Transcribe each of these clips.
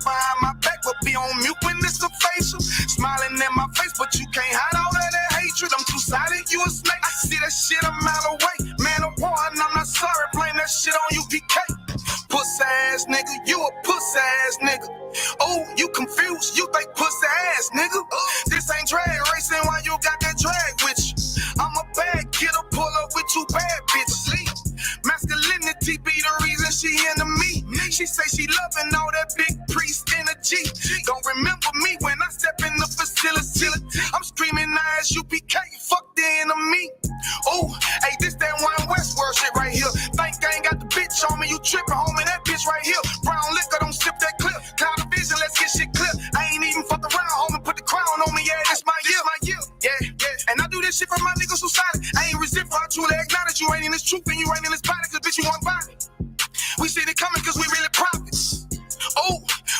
behind my back, but be on mute when it's a facial. Smiling at my face, but you can't hide all of that hatred. I'm too silent, you a snake. I see that shit a mile away. Man of war, and I'm not sorry. Blame that shit on U.P.K. Pussy ass nigga, you a pussy ass nigga. Oh, you confused, you think pussy ass nigga. This ain't drag racing, why you got that drag with you? I'm a bad kidder, pull up with two bad bitches. Masculinity be the reason she into me. She say she loving all that big priest energy. Don't remember me when I step in the facility. I'm screaming I.S.U.P.K, fuck the enemy. Oh, hey, this that one Westworld shit right here. Think I ain't got the bitch on me, you tripping, homie, that bitch right here. Brown liquor, don't sip that clip. Cloud of vision, let's get shit clear. I ain't even fuck around, homie, put the crown on me, yeah, this my year, yeah. And I do this shit for my niggas who solid. I ain't resent for I truly acknowledge you ain't in this truth and you ain't in this body, cause bitch, you want body. We see it coming cause we really profits. Oh,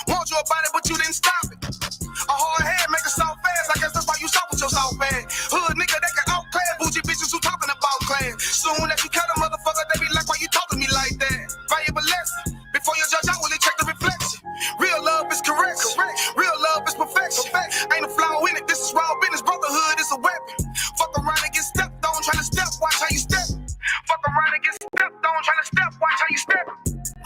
want you about it, but you didn't stop it. A hard head make a soft fast, I guess that's why you soft with your soft bag. Hood nigga that can outclass bougie bitches who talking about class. Soon as you cut a motherfucker, they be like, why you talking to me like that? Valuable lesson. Before you judge, I will check the reflection. Real love is correct. Real love is perfection. Ain't a flaw in it, this is raw business. Brotherhood is a weapon. Fuck around and get stepped on, try to step, watch how you step. Fuck around and get stepped on, try to step, watch how you step.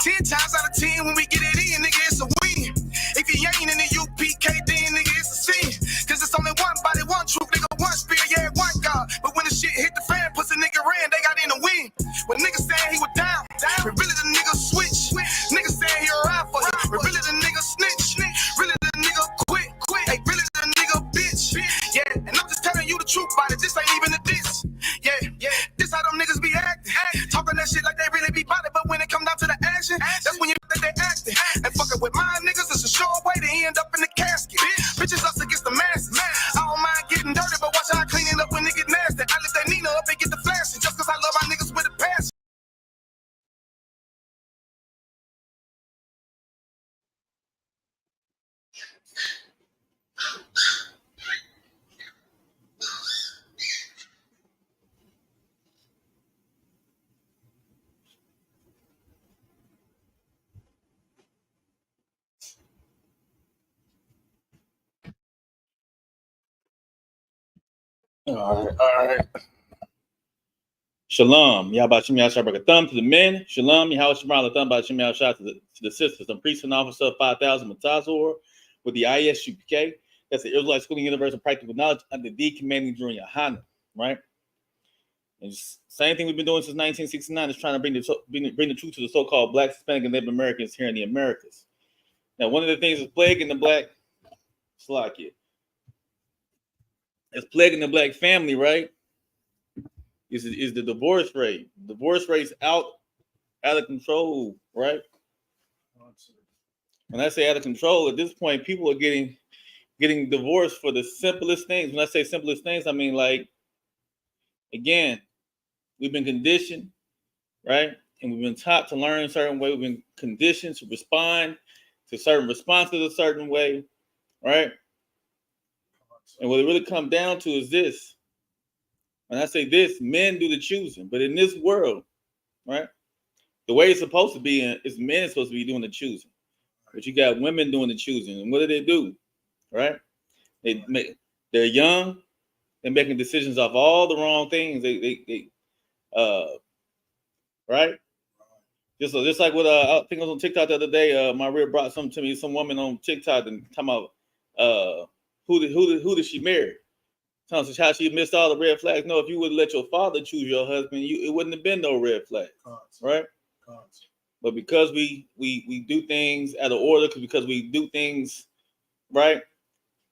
10 times out of 10 when we get it in, nigga, it's a win. If you ain't in the U.P.K, then nigga, it's a sin. Cause it's only one body, one truth, nigga, one spirit, yeah, one God. But when the shit hit the fan, puts a nigga in, they got in the win. When niggas saying he was down, but really the nigga switch. Niggas saying he a ride for you, but really the nigga snitch. Really the nigga quit. Hey, really the nigga bitch. Yeah, and I'm just telling you the truth about it, this ain't even a diss. Yeah, this how them niggas be acting. Talking that shit like they really be about it, but when it come down to the action, that's when you think they acting. And fucking with my niggas, it's a sure way to end up in the casket. Bitches us against the masses. I don't mind getting dirty, but watch how I clean it up when it get nasty. I lift that Nina up and get the flashing, just cause I love my niggas with a passion. All right. Shalom. Yahbashim Yahshua thumb to the men. Shalom. Yahweh Shemar thumb by Shem Yahshua to the sisters. I'm priest and officer of 5,000 Matazor with the I.S.U.P.K. That's the Israelite Schooling Universe of Practical Knowledge under the commanding GEN.YAHANNA, right? And same thing we've been doing since 1969 is trying to bring the truth to the so-called Black, Hispanic, and Native Americans here in the Americas. Now, one of the things that's plaguing the Black family, right, is the divorce rate. Divorce rate's out of control, right? When I say out of control, at this point, people are getting divorced for the simplest things. When I say simplest things, I mean, like, again, we've been conditioned, right? And we've been taught to learn a certain way. We've been conditioned to respond to certain responses a certain way, right? And what it really comes down to is this. When I say this, men do the choosing. But in this world, right, the way it's supposed to be is men supposed to be doing the choosing. But you got women doing the choosing. And what do? Right? They're young. They're making decisions off all the wrong things. Right? Just like what I think I was on TikTok the other day. My rib brought something to me. Some woman on TikTok and talking about who did she marry? Telling us how she missed all the red flags. No, if you would let your father choose your husband, it wouldn't have been no red flag, right? But because we do things out of order, because we do things right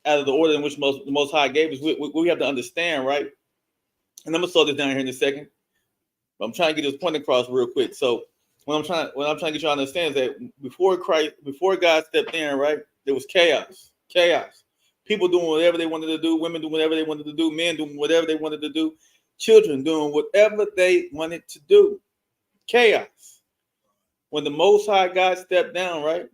out of the order in which the Most High gave us, we have to understand, right? And I'm gonna slow this down here in a second. But I'm trying to get this point across real quick. So what I'm trying to get you to understand is that before God stepped in, right, there was chaos. People doing whatever they wanted to do, women doing whatever they wanted to do, men doing whatever they wanted to do, children doing whatever they wanted to do. Chaos. When the Most High God stepped down, right,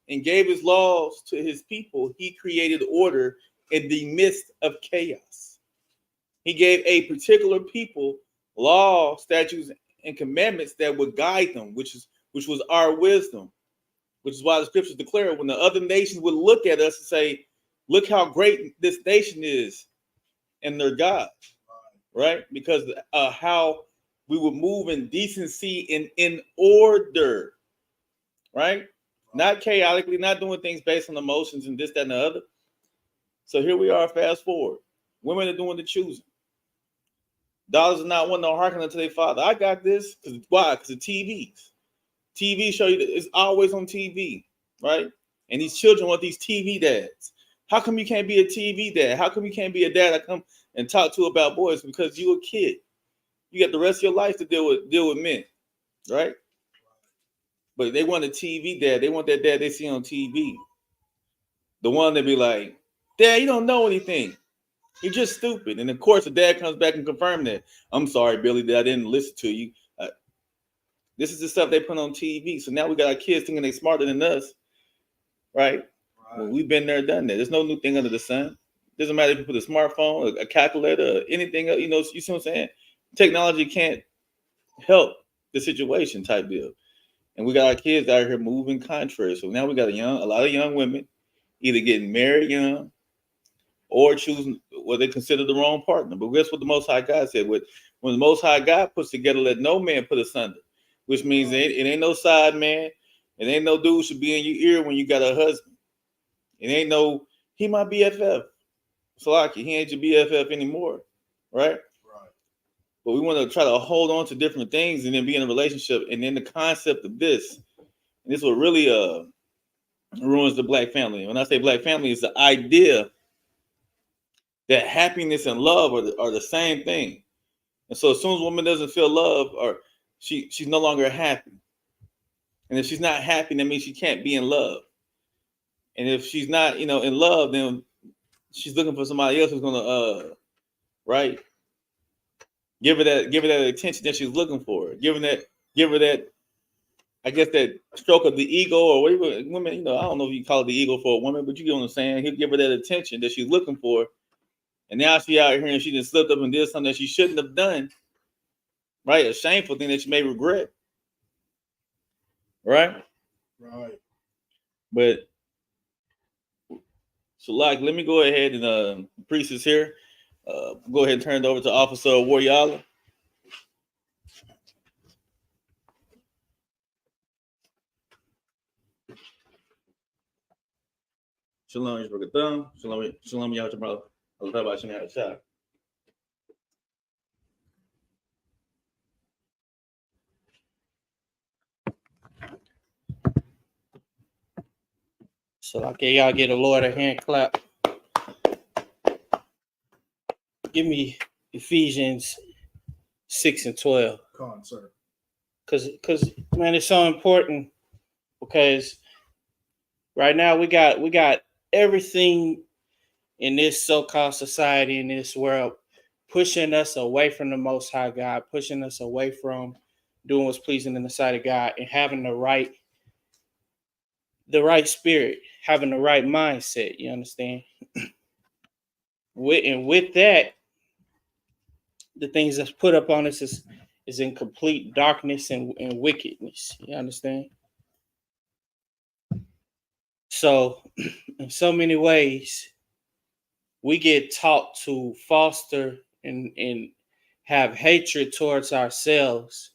and gave his laws to his people, he created order in the midst of chaos. He gave a particular people law, statutes, and commandments that would guide them, which was our wisdom, which is why the scriptures declare when the other nations would look at us and say, look how great this nation is and their God, right? Because how we would move in decency and in order, right? Not chaotically, not doing things based on emotions and this, that, and the other. So here we are, fast forward. Women are doing the choosing. Daughters are not wanting to hearken unto their father. I got this. Why? Because of TVs. TV show you that it's always on TV, right? And these children want these TV dads. How come you can't be a TV dad? How come you can't be a dad I come and talk to about boys? Because you a kid. You got the rest of your life to deal with men, right? But they want a TV dad. They want that dad they see on TV. The one that be like, Dad, you don't know anything. You're just stupid. And of course, the dad comes back and confirms that. I'm sorry, Billy, that I didn't listen to you. This is the stuff they put on TV. So now we got our kids thinking they're smarter than us, right? Well, we've been there, done that. There's no new thing under the sun. Doesn't matter if you put a smartphone, a calculator, or anything else, you see what I'm saying? Technology can't help the situation type deal. And we got our kids out here moving contrary. So now we got a lot of young women either getting married young or choosing what they consider the wrong partner. But guess what the Most High God said? When the Most High God puts together, let no man put asunder, which means it ain't no side man. It ain't no dude should be in your ear when you got a husband. It ain't no, he my BFF. So like he ain't your BFF anymore, right? But we want to try to hold on to different things and then be in a relationship. And then the concept of this, and this what really ruins the black family. When I say black family, it's the idea that happiness and love are the same thing. And so as soon as a woman doesn't feel love, or she's no longer happy. And if she's not happy, that means she can't be in love. And if she's not, in love, then she's looking for somebody else who's gonna right, give her that attention that she's looking for. Give her that, I guess, that stroke of the ego, or whatever. Women, I don't know if you call it the ego for a woman, but you get what I'm saying. He'll give her that attention that she's looking for. And now she out here and she just slipped up and did something that she shouldn't have done. Right? A shameful thing that she may regret. Right? Right. But so let me go ahead and priest is here. Go ahead and turn it over to Officer Warriala. Shalom, Yishbakatham. Shalom, Yahweh. Allah Ta'ala Shem Yahweh. So okay, y'all get a Lord a hand clap. Give me Ephesians 6 and 12. Come on, sir. Cause man, it's so important, because right now we got everything in this so-called society, in this world, pushing us away from the Most High God, pushing us away from doing what's pleasing in the sight of God, and having the right spirit, having the right mindset. You understand? With that, the things that's put up on us is in complete darkness and wickedness. You understand? So, in so many ways, we get taught to foster and have hatred towards ourselves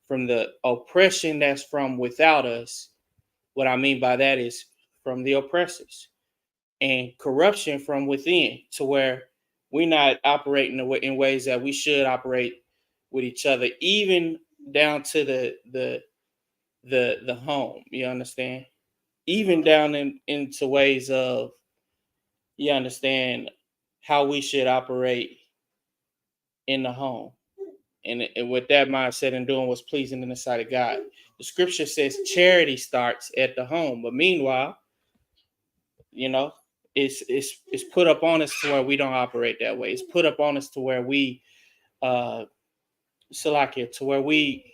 from the oppression that's from without us. What I mean by that is from the oppressors, and corruption from within, to where we're not operating in ways that we should operate with each other, even down to the home. You understand? Even down into ways of, you understand, how we should operate in the home. And with that mindset and doing what's pleasing in the sight of God. The scripture says charity starts at the home. But meanwhile, it's put up on us to where we don't operate that way. It's put up on us to where we to where we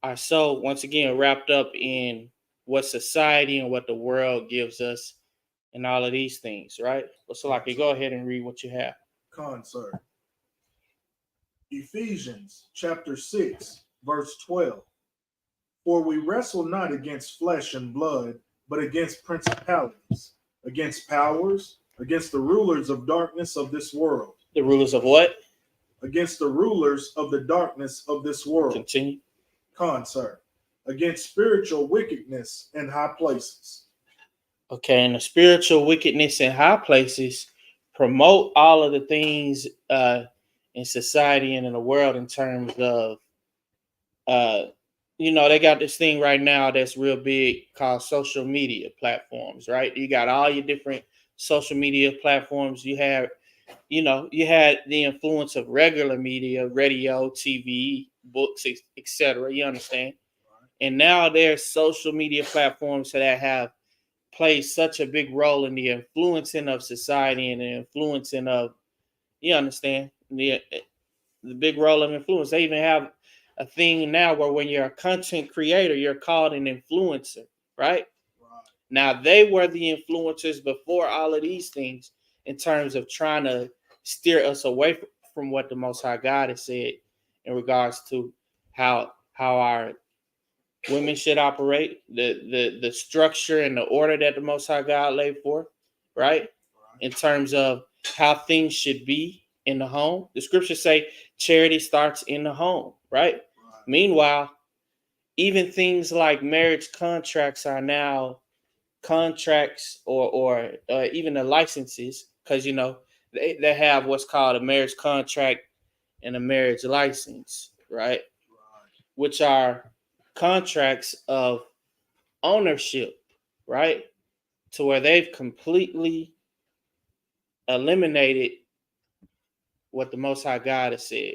are so, once again, wrapped up in what society and what the world gives us and all of these things, right? Well, Salaki, go ahead and read what you have. Con, sir. Ephesians chapter 6, verse 12. For we wrestle not against flesh and blood, but against principalities, against powers, against the rulers of darkness of this world. The rulers of what? Against the rulers of the darkness of this world. Continue. Sir. Against spiritual wickedness in high places. Okay, and the spiritual wickedness in high places promote all of the things in society and in the world in terms of they got this thing right now that's real big called social media platforms, right? You got all your different social media platforms. You have, you had the influence of regular media, radio, TV, books, etc. You understand? And now there's social media platforms that have played such a big role in the influencing of society and the influencing of, you understand, the big role of influence. They even have a thing now where when you're a content creator, you're called an influencer, right? Now, they were the influencers before all of these things in terms of trying to steer us away from what the Most High God has said in regards to how our women should operate, the structure and the order that the Most High God laid forth, right? In terms of how things should be in the home. The scriptures say charity starts in the home, right? Meanwhile, even things like marriage contracts are now contracts or even the licenses, because they have what's called a marriage contract and a marriage license, right? Which are contracts of ownership, right? To where they've completely eliminated what the Most High God has said.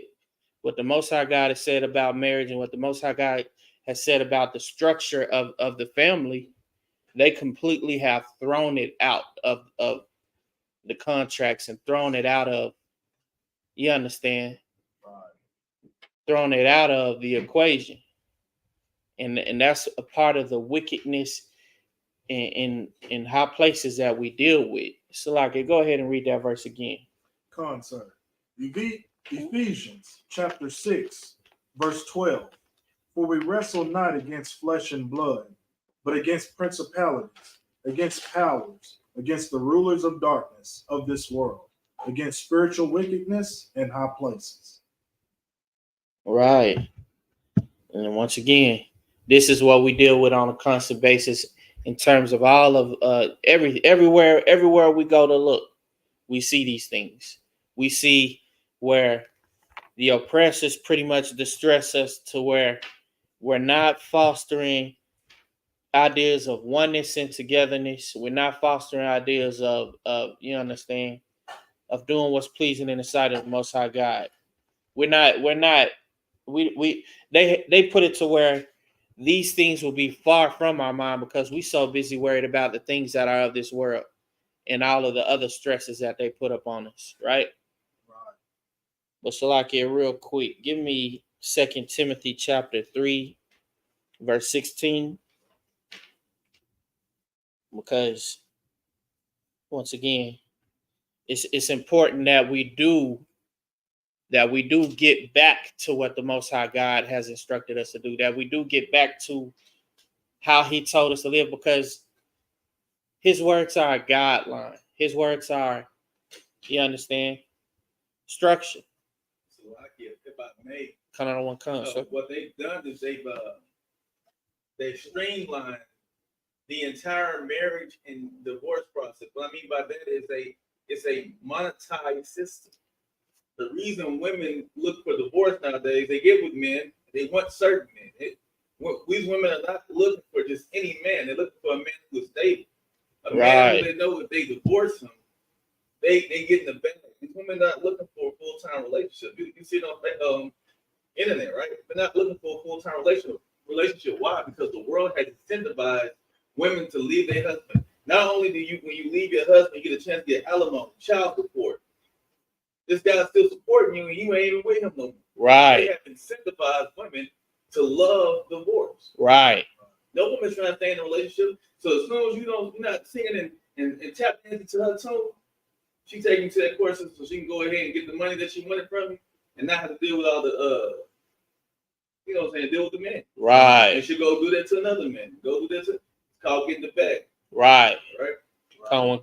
What the Most High God has said about marriage and what the Most High God has said about the structure of the family, they completely have thrown it out of the contracts and thrown it out of, you understand, thrown it out of the equation. And that's a part of the wickedness in high places that we deal with. So, go ahead and read that verse again. Sir. Ephesians chapter 6, verse 12. For we wrestle not against flesh and blood, but against principalities, against powers, against the rulers of darkness of this world, against spiritual wickedness in high places. Right. And once again, this is what we deal with on a constant basis in terms of all of everywhere we go to look, we see these things. We see where the oppressors pretty much distress us to where we're not fostering ideas of oneness and togetherness. We're not fostering ideas of you understand, of doing what's pleasing in the sight of the Most High God. They put it to where these things will be far from our mind because we're so busy worried about the things that are of this world and all of the other stresses that they put up on us, right? But Salakia, real quick, give me 2 Timothy chapter 3, verse 16. Because once again, it's important that we do get back to what the Most High God has instructed us to do, that we do get back to how he told us to live, because his words are a guideline. His words are, you understand, structure. So if I may, what they've done is they've streamlined the entire marriage and divorce process. What I mean by that is it's a monetized system. The reason women look for divorce nowadays, they get with men, they want certain men. These women are not looking for just any man. They're looking for a man who is stable. A man who they know if they divorce him, they get in the bag. These women are not looking for a full-time relationship. You see it on internet, right? They're not looking for a full-time relationship. Why? Because the world has incentivized women to leave their husband. Not only do you, when you leave your husband, you get a chance to get alimony, child support. This guy's still supporting you, and you ain't even with him no more. Right. They have incentivized women to love divorce. Right. No woman's trying to stay in a relationship. So as soon as you're not singing and tapping into her tone, she taking you to that course so she can go ahead and get the money that she wanted from you, and not have to deal with all the You know what I'm saying? Deal with the men. Right. And she go do that to another man. Go do that to. It's called getting the bag. Right. Right.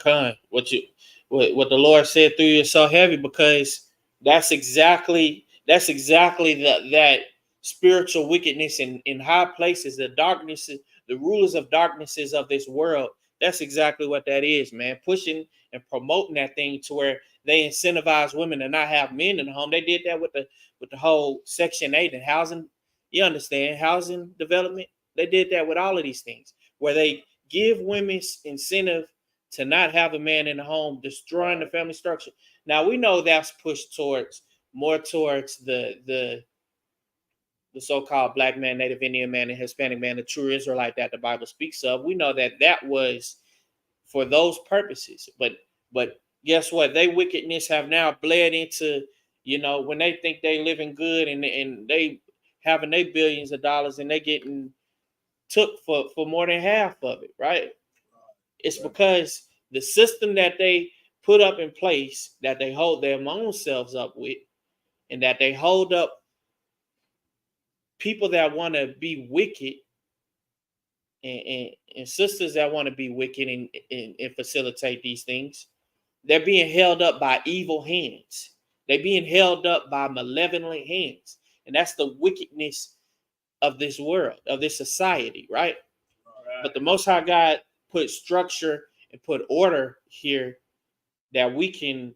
Con. What the Lord said through you is so heavy, because that's exactly that spiritual wickedness in high places, the darkness, the rulers of darknesses of this world. That's exactly what that is, man. Pushing and promoting that thing to where they incentivize women to not have men in the home. They did that with the whole Section 8 and housing. You understand, housing development. They did that with all of these things, where they give women incentive to not have a man in the home, destroying the family structure. Now we know that's pushed more towards the so-called black man, Native Indian man, and Hispanic man, the true Israelite that the Bible speaks of. We know that was for those purposes. But guess what? They wickedness have now bled into, when they think they living good and they having their billions of dollars and they getting took for more than half of it, right? It's because the system that they put up in place, that they hold their own selves up with, and that they hold up people that want to be wicked and sisters that want to be wicked and facilitate these things, they're being held up by evil hands. They're being held up by malevolent hands. And that's the wickedness of this world, of this society, right? But the Most High God put structure and put order here that we can,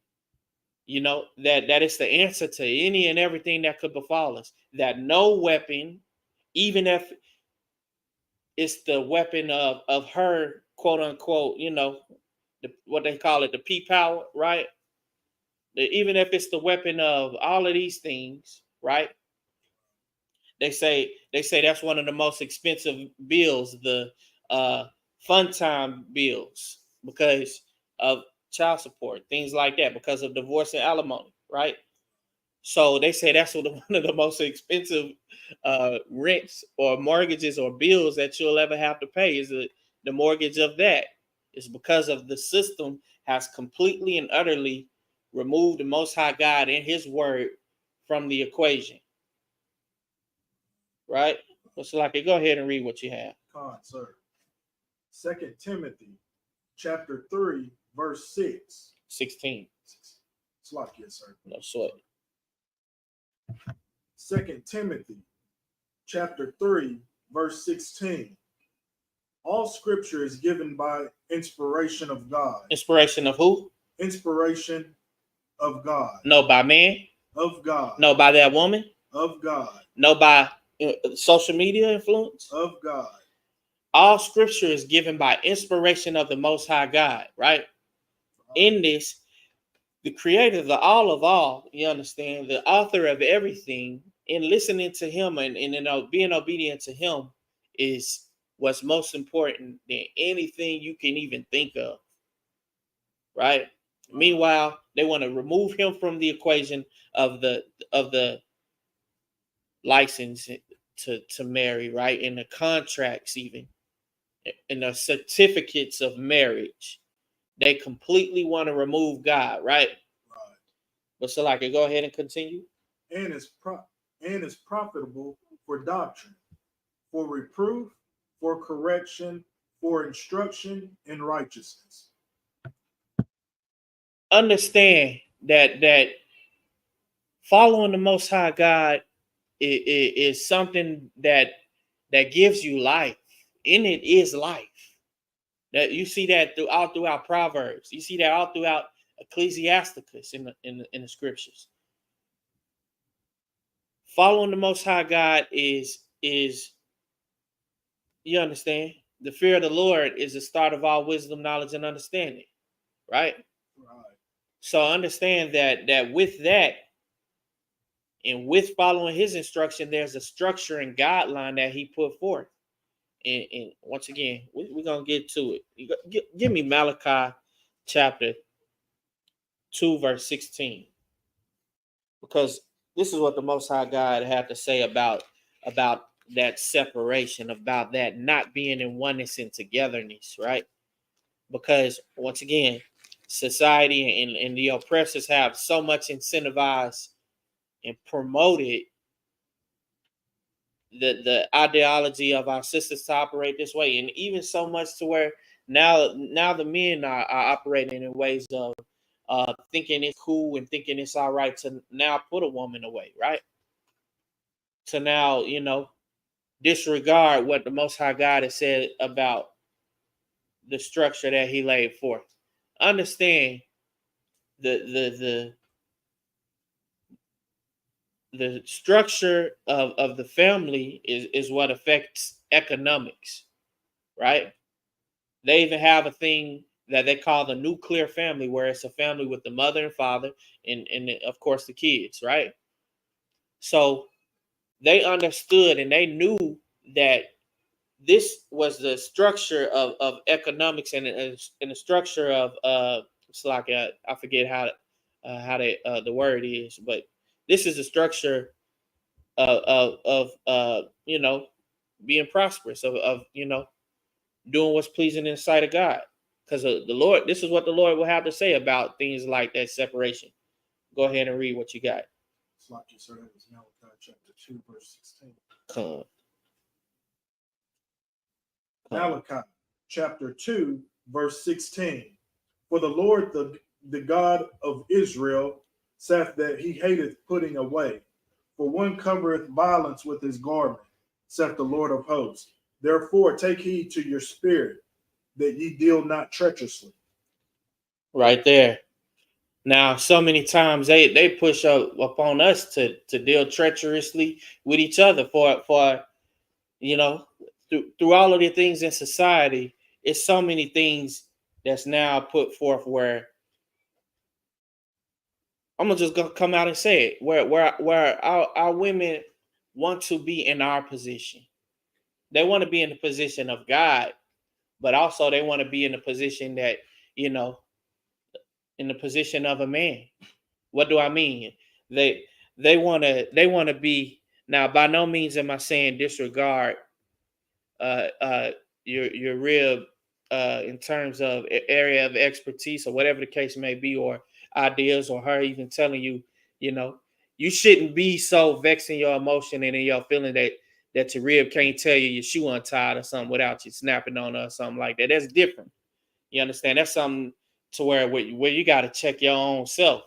that it's the answer to any and everything that could befall us. That no weapon, even if it's the weapon of her, quote unquote, what they call it, the P power, right? Even if it's the weapon of all of these things, right? They say that's one of the most expensive bills, the fun time bills, because of child support, things like that, because of divorce and alimony, right? So they say that's one of the most expensive rents or mortgages or bills that you'll ever have to pay is the mortgage of that. It's because of the system has completely and utterly removed the Most High God and His Word from the equation. Right? So, like, go ahead and read what you have. Sir. 2 Timothy chapter 3, verse 6. 16. Slack, yes, sir. No sweat. 2 Timothy chapter 3, verse 16. All scripture is given by inspiration of God. Inspiration of who? Inspiration of God. No, by man? Of God. No, by that woman? Of God. No, by social media influence? Of God. All scripture is given by inspiration of the Most High God, right? In this, the creator, the all of all, you understand, the author of everything, in listening to him and being obedient to him is what's most important than anything you can even think of, right? Meanwhile, they want to remove him from the equation of the license to marry, right? In the contracts, even in the certificates of marriage, they completely want to remove God, right? But so, like, go ahead and continue. And is profitable for doctrine, for reproof, for correction, for instruction in righteousness. Understand that following the Most High God is something that gives you life. In it is life. That you see that throughout Proverbs. You see that all throughout Ecclesiasticus in the scriptures. Following the Most High God is you understand? The fear of the Lord is the start of all wisdom, knowledge, and understanding. Right? Right. So understand that with that, and with following his instruction, there's a structure and guideline that he put forth. And once again, we're going to get to it. Give me Malachi chapter 2, verse 16. Because this is what the Most High God had to say about that separation, about that not being in oneness and togetherness, right? Because once again, society and the oppressors have so much incentivized and promoted the ideology of our sisters to operate this way, and even so much to where now the men are operating in ways of thinking it's cool and thinking it's all right to now put a woman away, right? To now, disregard what the Most High God has said about the structure that He laid forth. Understand the structure of the family is what affects economics, right? They even have a thing that they call the nuclear family, where it's a family with the mother and father and of course the kids, right? So they understood and they knew that this was the structure of economics and the structure of it's like I forget how the word is, but this is the structure of being prosperous, of doing what's pleasing in the sight of God. Because the Lord, this is what the Lord will have to say about things like that separation. Go ahead and read what you got. It's like you said, it was Malachi chapter 2, verse 16. Come. Malachi chapter 2, verse 16. For the Lord, the God of Israel, saith that he hateth putting away. For one covereth violence with his garment, saith the Lord of hosts. Therefore take heed to your spirit, that ye deal not treacherously. Right there. Now, so many times they push up upon us to deal treacherously with each other for through all of the things in society. It's so many things that's now put forth where I'm gonna just come out and say it, where our women want to be in our position. They want to be in the position of God, but also they want to be in the position that, in the position of a man. What do I mean? They want to be. Now, by no means am I saying disregard your rib in terms of area of expertise or whatever the case may be, or ideas, or her even telling you, you shouldn't be so vexing your emotion and in your feeling that your rib can't tell you your shoe untied or something without you snapping on her or something like that. That's different. You understand? That's something to where you got to check your own self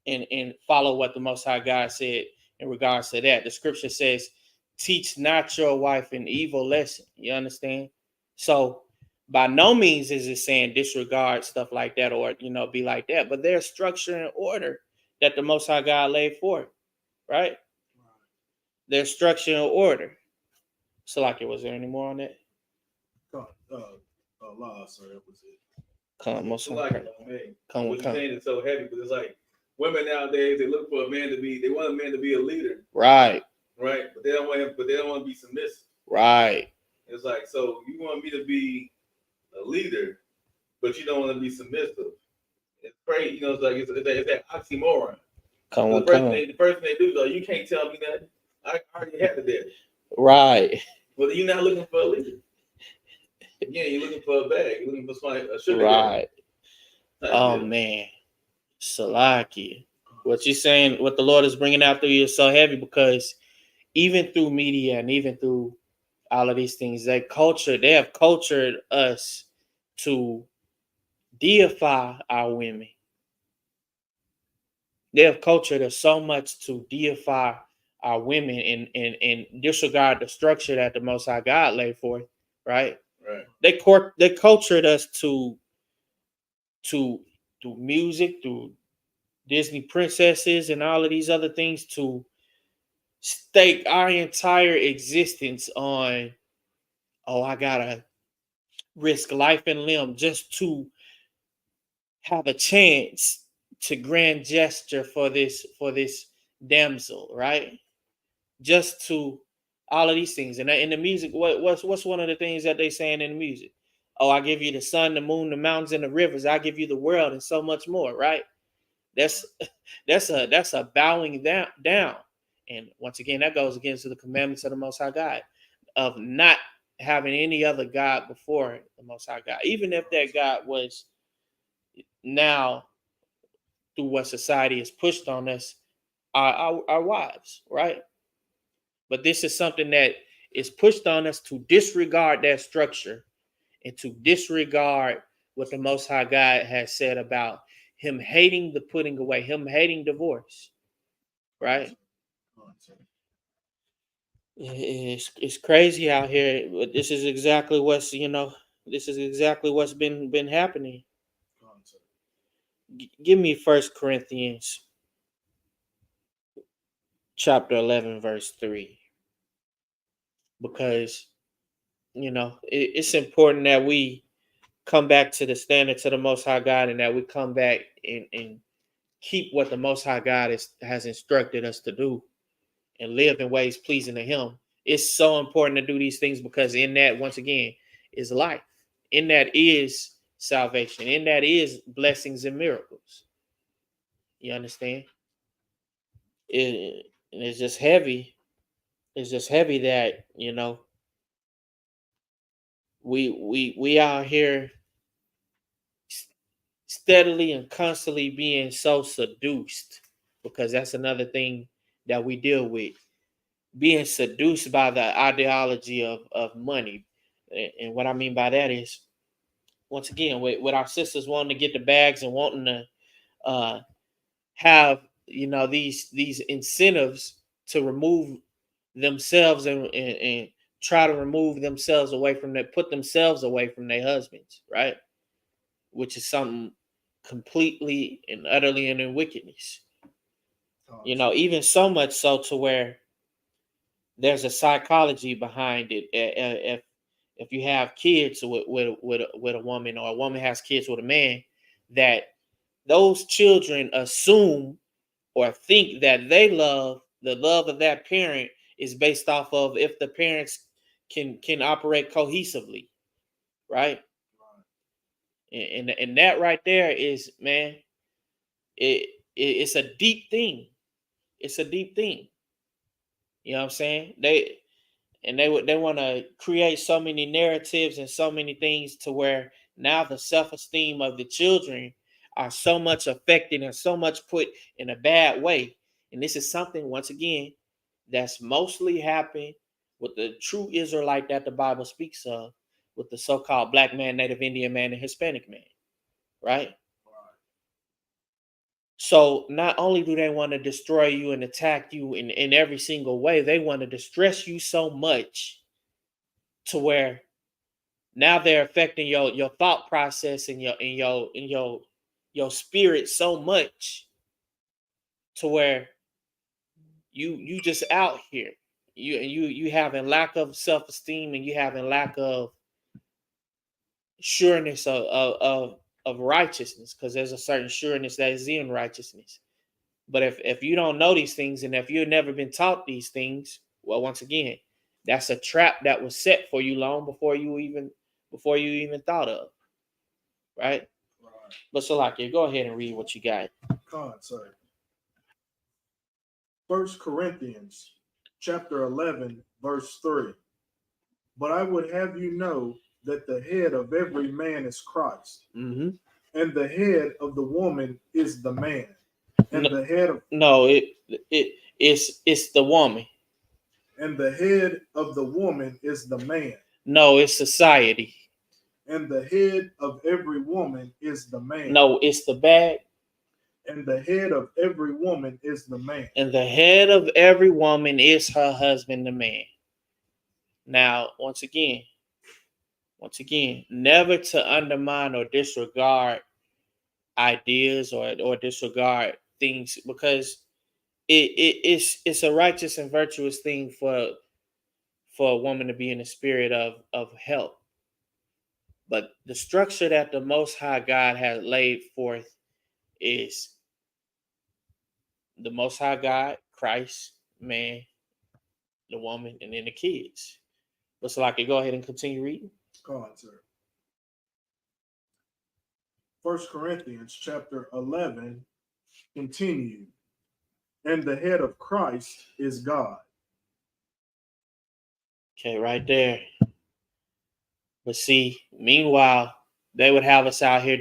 and follow what the Most High God said in regards to that. The scripture says, teach not your wife an evil lesson. You understand? So by no means is it saying disregard stuff like that or, be like that. But there's structure and order that the Most High God laid forth, right? There's structure and order. So like, was there any more on that? So that was it. Come, It's like, man, come. What you're saying is so heavy, but it's like women nowadays, they look for a man they want a man to be a leader. Right. Right. But they don't want to be submissive. Right. It's like, so you want me to be a leader, but you don't want to be submissive. It's crazy. It's like, it's that oxymoron. The first thing they do, though, you can't tell me that. I already had it there. Right. But you're not looking for a leader. Yeah, you're looking for a bag. You're looking for somebody, a sugar right. Oh, man. Salaki. What you're saying, what the Lord is bringing out through you is so heavy, because even through media and even through all of these things, they have cultured us to deify our women. They have cultured us so much to deify our women and disregard the structure that the Most High God laid forth, right? Right. They cultured us to through music, through Disney princesses and all of these other things, to stake our entire existence on, I gotta risk life and limb just to have a chance to grand gesture for this damsel, right? Just to all of these things. And in the music, what's one of the things that they saying in the music? Oh, I give you the sun, the moon, the mountains, and the rivers. I give you the world and so much more, right? That's a bowing down. And once again, that goes against the commandments of the Most High God of not having any other God before the Most High God. Even if that God was now, through what society has pushed on us, our wives, right? But this is something that is pushed on us to disregard that structure and to disregard what the Most High God has said about him hating the putting away, him hating divorce, right? It's crazy out here, but this is exactly what's been happening. Give me 1 Corinthians chapter 11 verse 3, because it's important that we come back to the standards of the Most High God, and that we come back and keep what the Most High God has instructed us to do and live in ways pleasing to him. It's so important to do these things, because in that, once again, is life. In that is salvation. In that is blessings and miracles. You understand? It's just heavy. It's just heavy that, we out here steadily and constantly being so seduced, because that's another thing that we deal with, being seduced by the ideology of money. And what I mean by that is, once again, with our sisters wanting to get the bags and wanting to have these incentives to remove themselves and try to remove themselves away from put themselves away from their husbands, right? Which is something completely and utterly in wickedness. Even so much so to where there's a psychology behind it. If you have kids with a woman, or a woman has kids with a man, that those children assume or think that the love of that parent is based off of if the parents can operate cohesively, right? And that right there is, man, it's a deep thing. It's a deep thing. You know what I'm saying? They want to create so many narratives and so many things to where now the self-esteem of the children are so much affected and so much put in a bad way. And this is something, once again, that's mostly happened with the true Israelite that the Bible speaks of, with the so-called black man, Native Indian man, and Hispanic man, right? So not only do they want to destroy you and attack you in every single way, they want to distress you so much to where now they're affecting your thought process and your spirit so much to where you just out here. You having lack of self-esteem, and you having lack of sureness of righteousness, because there's a certain sureness that is in righteousness. But if you don't know these things, and if you've never been taught these things, well, once again, that's a trap that was set for you long before you even thought of, right? But Salakia, go ahead and read what you got. Sorry. 1 Corinthians chapter 11, verse 3. But I would have you know that the head of every man is Christ, Mm-hmm. and the head of the woman is the man, and the head of it's the woman, and the head of the woman is the man. No, it's society. And the head of every woman is the man. No, it's the bag. And the head of every woman is the man. And the head of every woman is her husband, the man. Now, once again, never to undermine or disregard ideas or disregard things, because it's a righteous and virtuous thing for a woman to be in the spirit of help. But the structure that the Most High God has laid forth is the Most High God, Christ, man, the woman, and then the kids. But so I could go ahead and continue reading. Go on, sir. 1 Corinthians chapter 11 continued. And the head of Christ is God. Okay, right there. But see, meanwhile, they would have us out here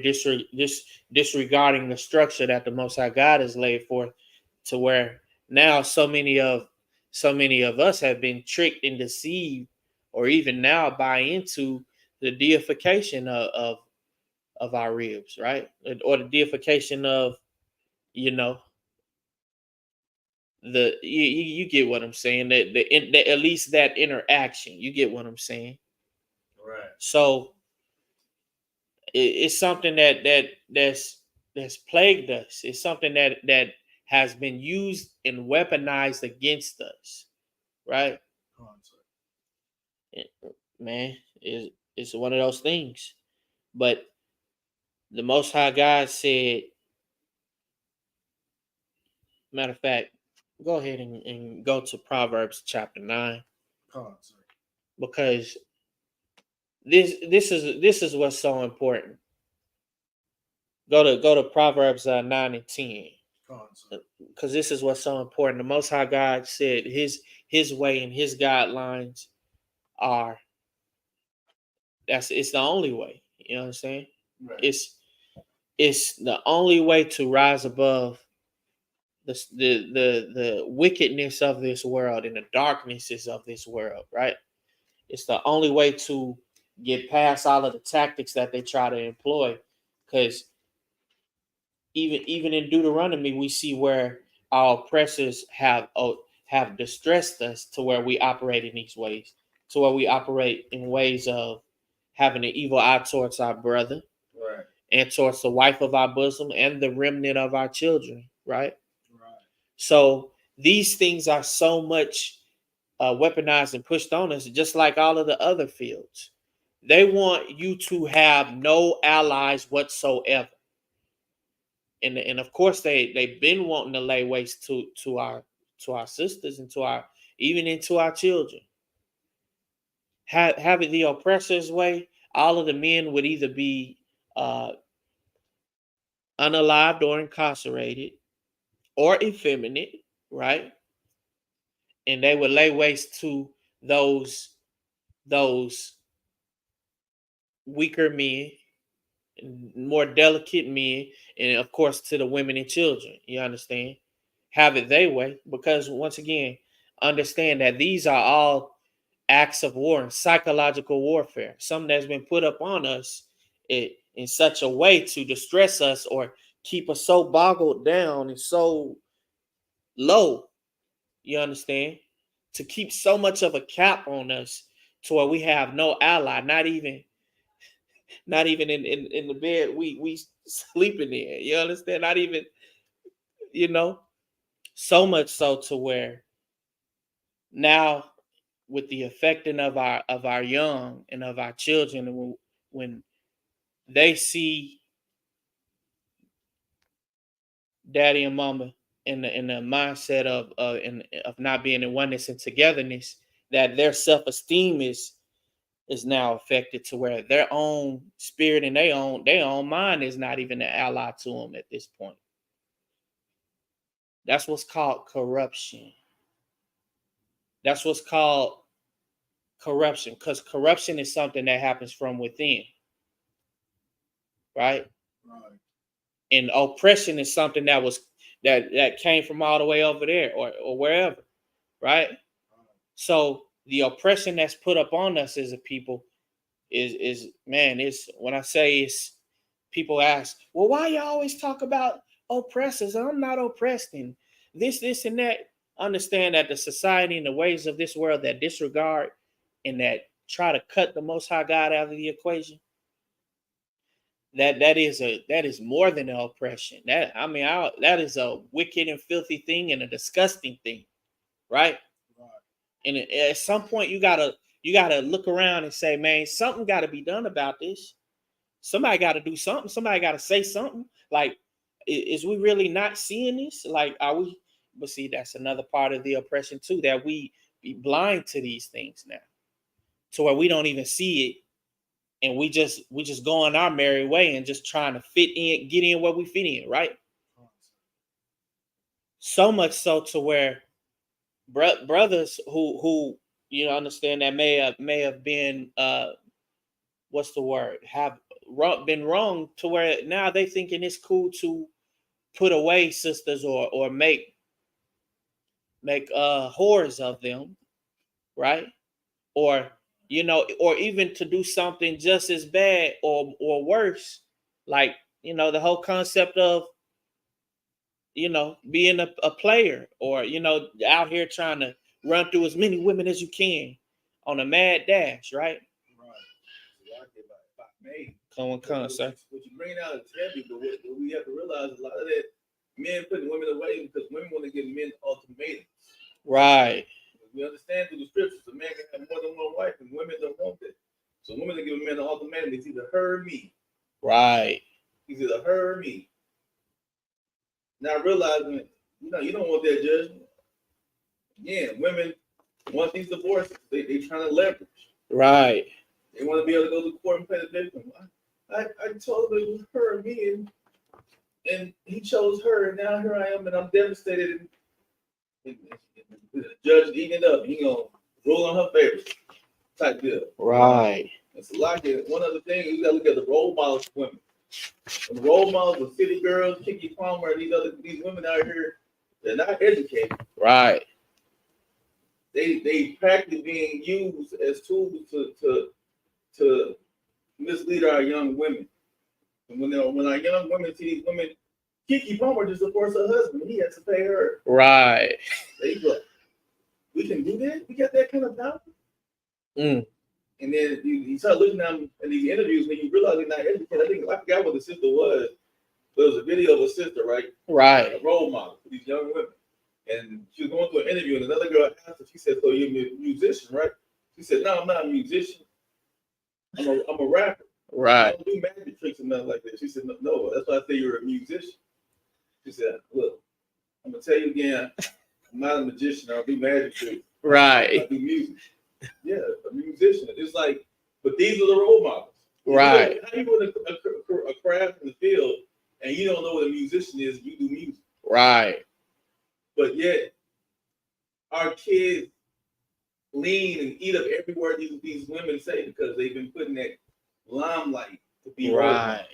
disregarding the structure that the Most High God has laid forth, to where now so many of so many of us have been tricked and deceived, or even now buy into the deification of our ribs, right? Or the deification of, you know, you get what I'm saying. That at least that interaction, you get what I'm saying. Right. So it's something that's plagued us. It's something that has been used and weaponized against us, right? Man, it's one of those things. But the Most High God said, matter of fact, go ahead and go to Proverbs chapter 9, because this is what's so important. Go to Proverbs 9 and 10, because this is what's so important. The Most High God said his way and his guidelines are it's the only way. You know what I'm saying? Right. It's the only way to rise above the wickedness of this world and the darknesses of this world, right? It's the only way to get past all of the tactics that they try to employ. Because even in Deuteronomy, we see where our oppressors have distressed us to where we operate in these ways, to where we operate in ways of having an evil eye towards our brother, right, and towards the wife of our bosom and the remnant of our children, right? So these things are so much weaponized and pushed on us, just like all of the other fields. They want you to have no allies whatsoever, and of course they've been wanting to lay waste to our sisters and to our even into our children. Have it the oppressor's way, all of the men would either be unalived or incarcerated or effeminate, right? And they would lay waste to those weaker men, more delicate men, and of course to the women and children. You understand? Have it their way, because once again, understand that these are all acts of war and psychological warfare, something that's been put up on us in such a way to distress us or keep us so boggled down and so low. You understand? To keep so much of a cap on us to where we have no ally, not even in the bed we sleeping in. You understand? Not even, you know, so much so to where now with the affecting of our young and of our children, when they see daddy and mama in the mindset of not being in oneness and togetherness, that their self-esteem is now affected to where their own spirit and their own mind is not even an ally to them at this point. That's what's called corruption. That's what's called corruption, because corruption is something that happens from within, right? And oppression is something that came from all the way over there or wherever, right? So the oppression that's put up on us as a people is man, it's when I say it's, people ask, well, why you always talk about oppressors? I'm not oppressed in this and that. Understand that the society and the ways of this world that disregard and that try to cut the Most High God out of the equation, that is more than an oppression. That is a wicked and filthy thing and a disgusting thing, right? And at some point you gotta look around and say, man, something got to be done about this. Somebody got to do something. Somebody got to say something. Like, is we really not seeing this? Like, are we? But see, that's another part of the oppression too, that we be blind to these things now, to where we don't even see it, and we just go on our merry way and just trying to fit in, get in where we fit in, right? So much so to where brothers who understand that may have been what's the word, have been wrong, to where now they thinking it's cool to put away sisters or make make whores of them, right? Or or even to do something just as bad or worse, like the whole concept of being a player, or out here trying to run through as many women as you can on a mad dash, right? Come on, sir. What you bring out is heavy, but what we have to realize is a lot of that men putting women away because women want to give men ultimatums. Right. We understand through the scriptures a man can have more than one wife, and women don't want that. So women that give a man an ultimatum, it's either her or me. Right. It's either her or me. Now realizing, you don't want that judgment. Again, women want these divorces. They trying to leverage. Right. They want to be able to go to court and play the victim. I told him it was her and me, and he chose her, and now here I am, and I'm devastated. And the judge eating it up. He gonna rule on her favor type deal. Right. It's a lot. One other thing, you gotta look at the role models for women. And the role models of city girls, Kiki Palmer, and these women out here, they're not educated. Right. They practically being used as tools to mislead our young women. And when our young women see these women, Kiki Palmer just supports her husband. He has to pay her. Right. There you go. We can do that. We got that kind of power. Mm. And then you start looking at them in these interviews when you realize they're not educated. I forgot what the sister was. But it was a video of a sister, right? Right. A role model for these young women. And she was going to an interview, and another girl asked her, she said, "So you're a musician, right?" She said, "No, I'm not a musician. I'm a rapper. Right. I don't do magic tricks and nothing like that." She said, "No, that's why I say you're a musician." She said, "Look, I'm gonna tell you again, I'm not a magician. I don't do magic tricks. Right. I do music." Yeah, a musician. It's like, but these are the role models. Right. How do you put a craft in the field and you don't know what a musician is? You do music. Right. But yet, our kids lean and eat up every word these women say because they've been put in that limelight to be right.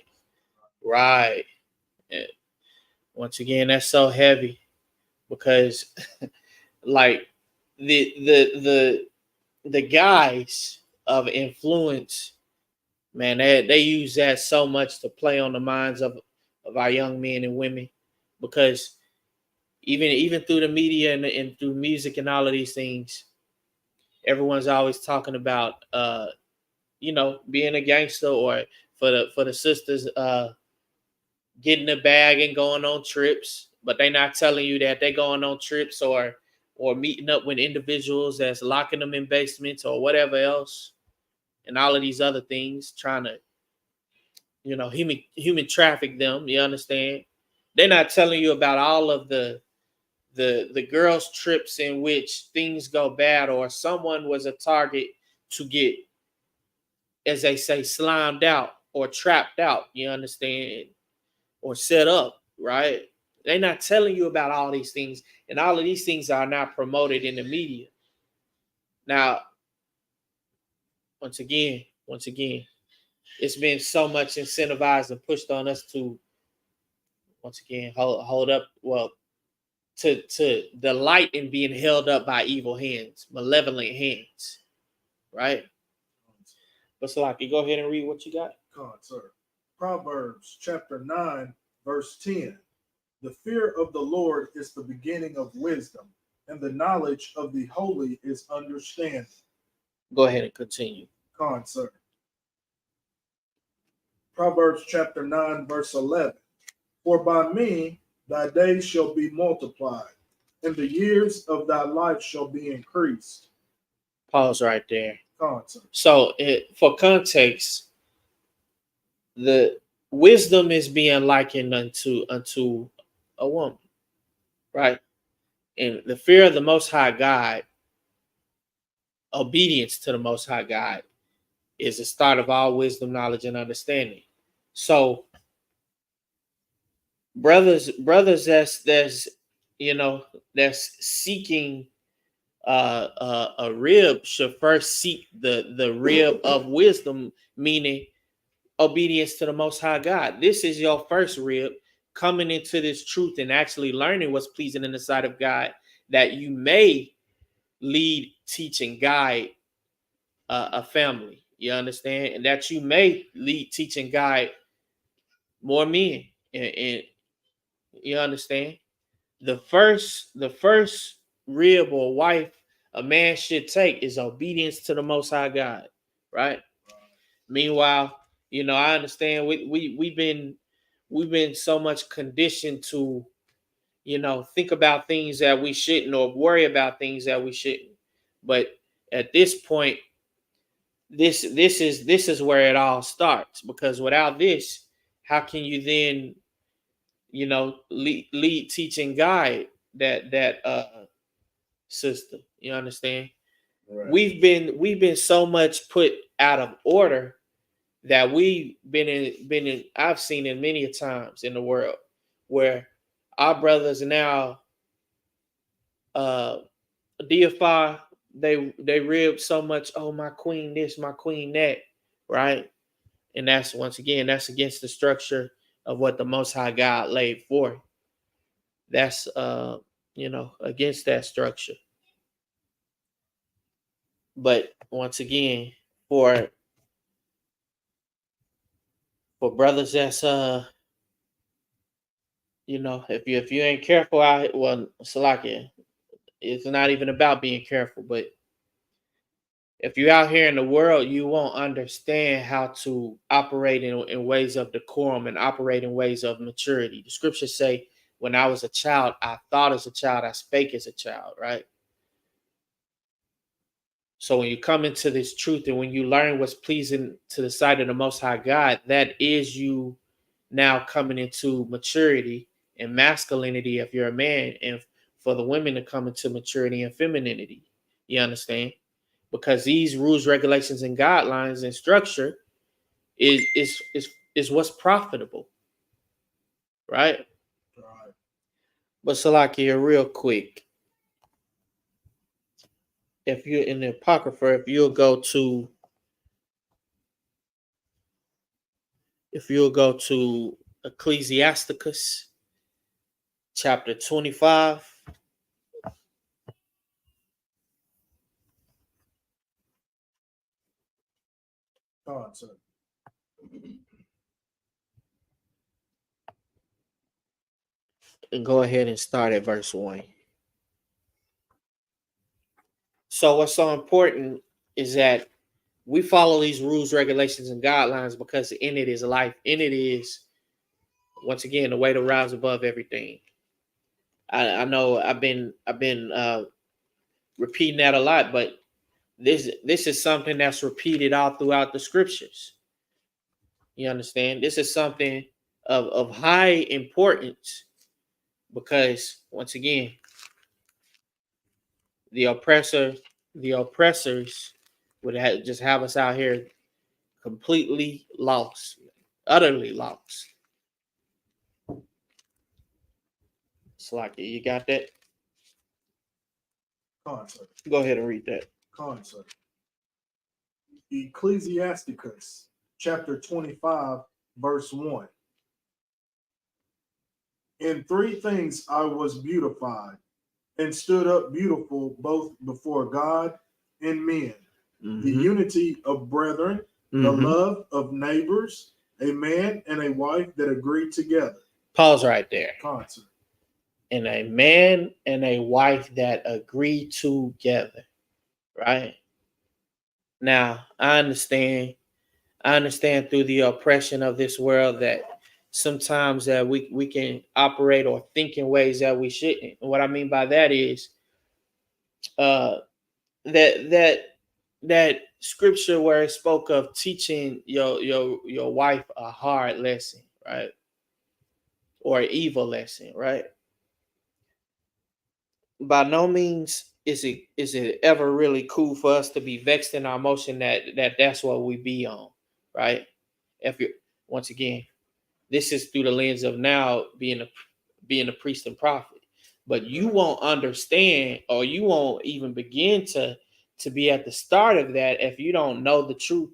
Right. And once again, that's so heavy because, like, the guys of influence, man, they use that so much to play on the minds of our young men and women, because even through the media and through music and all of these things, everyone's always talking about being a gangster, or for the sisters getting a bag and going on trips, but they're not telling you that they're going on trips or meeting up with individuals that's locking them in basements or whatever else, and all of these other things, trying to human traffic them. You understand? They're not telling you about all of the girls' trips in which things go bad, or someone was a target to get, as they say, slimed out or trapped out. You understand? Or set up, right? They're not telling you about all these things, and all of these things are not promoted in the media. Now, once again, it's been so much incentivized and pushed on us to, once again, hold up, well, to delight in being held up by evil hands, malevolent hands, right? But Salaki, go ahead and read what you got. God, sir. Proverbs chapter 9, verse 10. The fear of the Lord is the beginning of wisdom, and the knowledge of the holy is understanding. Go ahead and continue. God, sir. Proverbs chapter 9, verse 11. For by me thy days shall be multiplied, and the years of thy life shall be increased. Pause right there. God, sir. So, for context, the wisdom is being likened unto a woman, right? And the fear of the Most High God, obedience to the Most High God, is the start of all wisdom, knowledge, and understanding. So, brothers that's seeking a rib should first seek the rib of wisdom, meaning obedience to the Most High God. This is your first rib, coming into this truth and actually learning what's pleasing in the sight of God, that you may lead, teach, and guide a family. You understand? And that you may lead, teach, and guide more men. And you understand? The first rib or wife a man should take is obedience to the Most High God, right? Meanwhile, I understand we've been so much conditioned to, think about things that we shouldn't, or worry about things that we shouldn't. But at this point, this is where it all starts, because without this, how can you then, lead, teach, and guide that sister? You understand? Right. We've been so much put out of order that we've been in I've seen it many times in the world, where our brothers now uh deify they rib so much. Oh, my queen this, my queen that, right? And that's, once again, that's against the structure of what the Most High God laid for. That's against that structure. But once again, for brothers that's if you ain't careful out, well, Salakia, it's not even about being careful, but if you're out here in the world, you won't understand how to operate in ways of decorum and operate in ways of maturity. The scriptures say, when I was a child, I thought as a child, I spake as a child, right? So when you come into this truth, and when you learn what's pleasing to the sight of the Most High God, that is you now coming into maturity and masculinity if you're a man, and for the women to come into maturity and femininity. You understand? Because these rules, regulations, and guidelines and structure is what's profitable, right? Right. But Salakia, real quick, if you're in the Apocrypha, if you'll go to Ecclesiasticus chapter 25. Come on, sir. And go ahead and start at verse 1. So what's so important is that we follow these rules, regulations, and guidelines, because in it is life. In it is, once again, the way to rise above everything. I know I've been repeating that a lot, but this is something that's repeated all throughout the scriptures. You understand? This is something of high importance, because once again, the oppressors would just have us out here completely lost, utterly lost. Slacky, you got that? Come on, sir. Go ahead and read that. Come on, sir. Ecclesiasticus chapter 25, verse 1. In three things I was beautified, and stood up beautiful both before God and men. The unity of brethren, the love of neighbors, a man and a wife that agree together. Pause right there. Concert. And a man and a wife that agree together, right? Now, I understand through the oppression of this world that sometimes that we can operate or think in ways that we shouldn't. And what I mean by that is that scripture where it spoke of teaching your wife a hard lesson, right? Or an evil lesson, right? By no means is it ever really cool for us to be vexed in our emotion that's what we be on, right? If you Once again, this is through the lens of now being a priest and prophet, but you won't understand, or you won't even begin to be at the start of that if you don't know the truth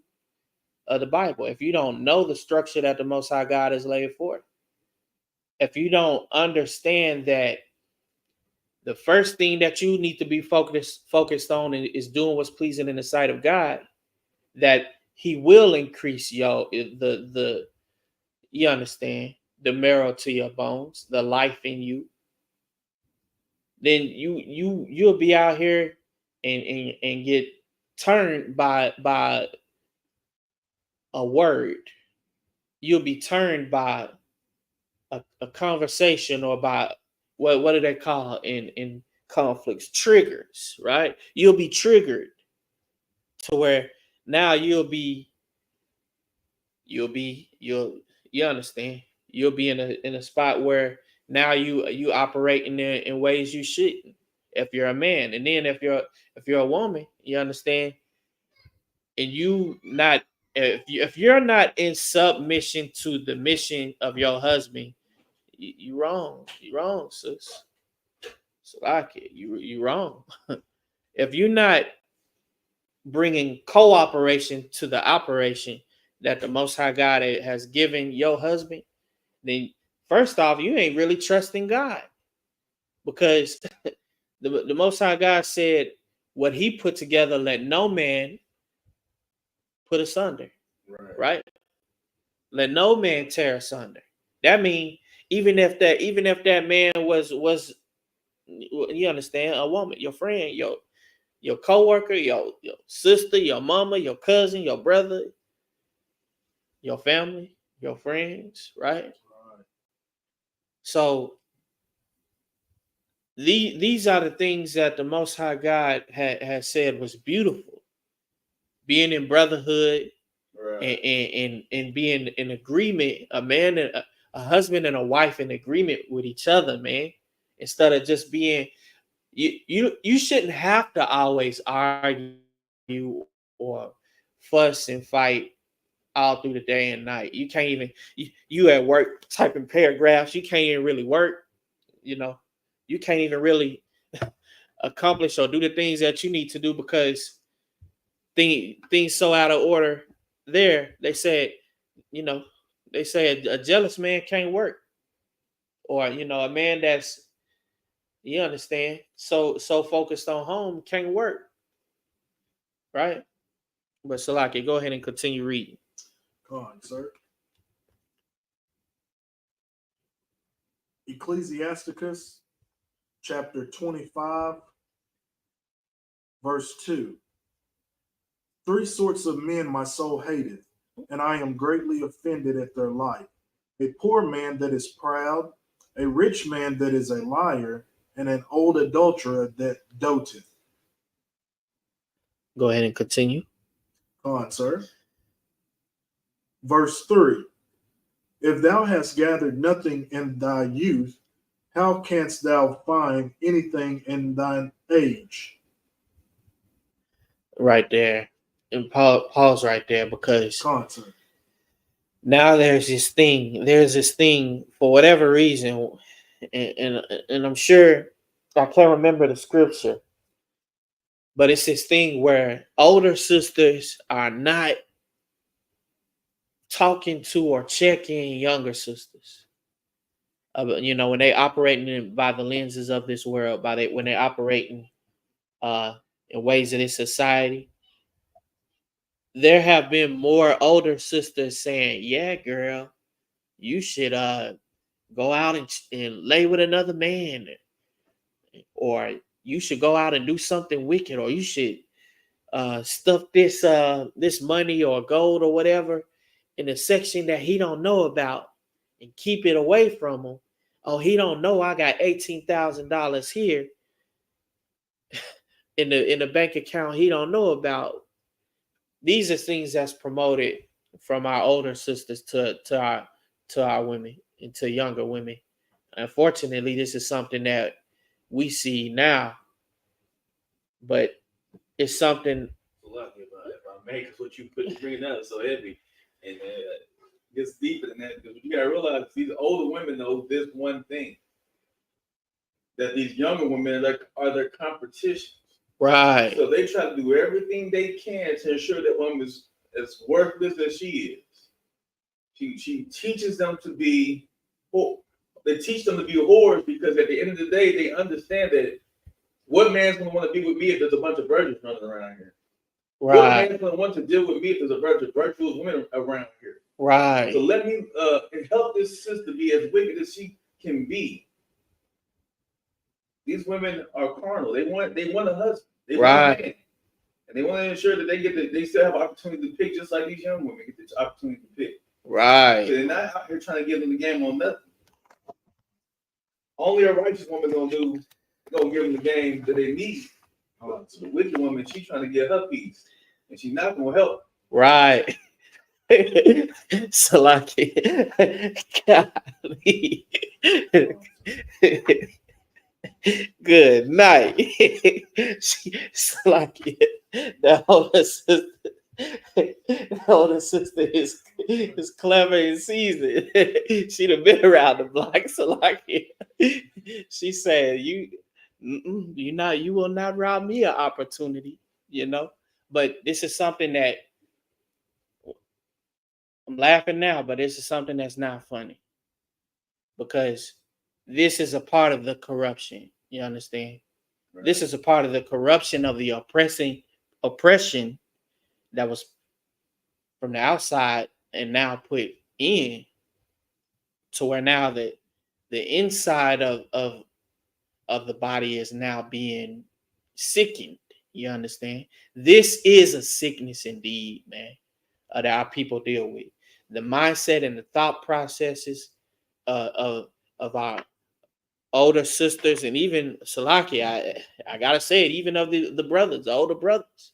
of the Bible, if you don't know the structure that the Most High God has laid forth, if you don't understand that the first thing that you need to be focused on is doing what's pleasing in the sight of God, that he will increase the you understand, the marrow to your bones, the life in you. Then you'll be out here and get turned by a word. You'll be turned by a conversation, or by what do they call in conflicts? Triggers, right? You'll be triggered to where now you'll you understand, you'll be in a spot where now you operating in ways you shouldn't if you're a man. And then if you're a woman, you understand, and you not, if you're not in submission to the mission of your husband, you wrong. You wrong, sis. So like it, you wrong. If you're not bringing cooperation to the operation that the Most High God has given your husband, then first off, you ain't really trusting God, because the Most High God said, "What He put together, let no man put asunder." Right? Let no man tear asunder. That means even if that man was you understand, a woman, your friend, your coworker, your sister, your mama, your cousin, your brother, your family, your friends, right? So these are the things that the Most High God has said was beautiful. Being in brotherhood, and being in agreement, a man and a husband and a wife in agreement with each other, man. Instead of just being, you shouldn't have to always argue or fuss and fight all through the day and night. You can't even, you at work typing paragraphs, you can't even really work, you know. You can't even really accomplish or do the things that you need to do, because things so out of order there. They said, you know, they say a jealous man can't work, or a man that's, you understand, so focused on home can't work, right? But Salaki, go ahead and continue reading. Go on, sir. Ecclesiasticus chapter 25, verse 2. 3 sorts of men my soul hateth, and I am greatly offended at their life. A poor man that is proud, a rich man that is a liar, and an old adulterer that doteth. Go ahead and continue. Go on, sir. Verse 3. If thou hast gathered nothing in thy youth, how canst thou find anything in thine age? Right there, and pause right there, because Go on, sir. now there's this thing for whatever reason, and I'm sure, I can't remember the scripture, but it's this thing where older sisters are not talking to or checking younger sisters. When they operating by the lenses of this world, when they operating in ways of this society, there have been more older sisters saying, "Yeah, girl, you should go out and lay with another man, or you should go out and do something wicked, or you should stuff this money or gold or whatever in a section that he don't know about, and keep it away from him. Oh, he don't know I got $18,000 here in the bank account he don't know about." These are things that's promoted from our older sisters to our women and to younger women. Unfortunately, this is something that we see now, but it's something. Lucky if I make what you bringing up so heavy, and gets deeper than that, because you gotta realize these older women know this one thing, that these younger women are their competition. Right. So they try to do everything they can to ensure that woman is as worthless as she is. She teaches them to be poor. they teach them to be whores because at the end of the day, they understand that what man's gonna want to be with me if there's a bunch of virgins running around here? What man's gonna want to deal with me if there's a bunch of virtuous women around here? Right. So let me help this sister be as wicked as she can be. These women are carnal. They want a husband. They want a man. And they want to ensure that they still have opportunity to pick, just like these young women get the opportunity to pick. Right. So they're not out here trying to give them the game on nothing. Only a righteous woman gonna give them the game that they need. So the wicked woman, she's trying to get her piece, and she's not gonna help. Right. So like, golly. Good night. The older sister is clever and seasoned. She'd have been around the block. So like, she said, you will not rob me an opportunity, you know. But this is something that I'm laughing now, but this is something that's not funny, because this is a part of the corruption. You understand? Right. This is a part of the corruption of the oppression that was from the outside and now put in, to where now the inside of the body is now being sickened. You understand? This is a sickness indeed, man, that our people deal with. The mindset and the thought processes of our older sisters, and even Salaki, I gotta say it, even of the brothers, the older brothers,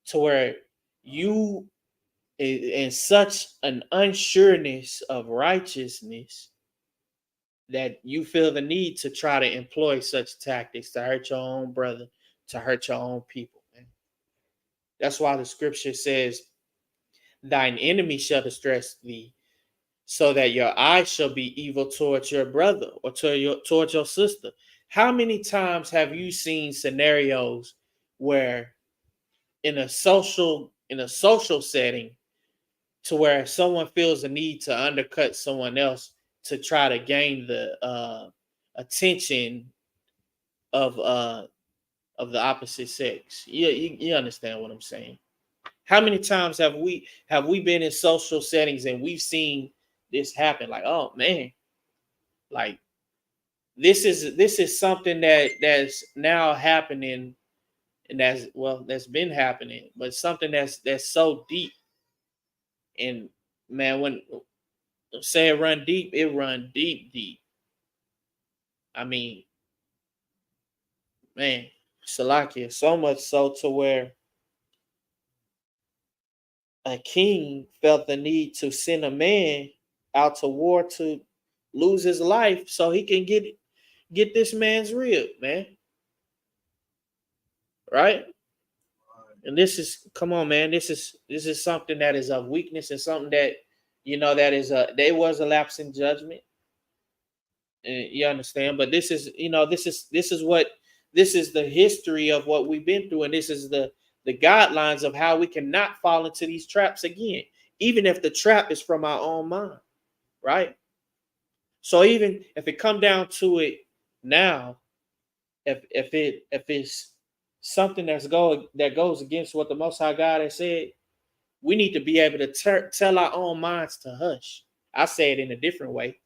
to where you in such an unsureness of righteousness that you feel the need to try to employ such tactics to hurt your own brother, to hurt your own people, man. That's why the scripture says, thine enemy shall distress thee, so that your eye shall be evil towards your brother or towards your sister. How many times have you seen scenarios where in a social setting, to where someone feels the need to undercut someone else to try to gain the attention of the opposite sex? You understand what I'm saying? How many times have we been in social settings and we've seen this happen? Like, oh man, like this is something that's now happening, and that's been happening, but something that's so deep. And man, when say it run deep, it run deep. I mean, man, Salakia, so much so to where a king felt the need to send a man out to war to lose his life so he can get this man's rib, man. Right? And this is, come on, man. This is something that is of weakness, and something that, that is there was a lapse in judgment. And you understand? But this is, this is the history of what we've been through, and this is the guidelines of how we cannot fall into these traps again, even if the trap is from our own mind, right? So even if it come down to it now, if it's something that goes against what the Most High God has said, we need to be able to tell our own minds to hush. I say it in a different way,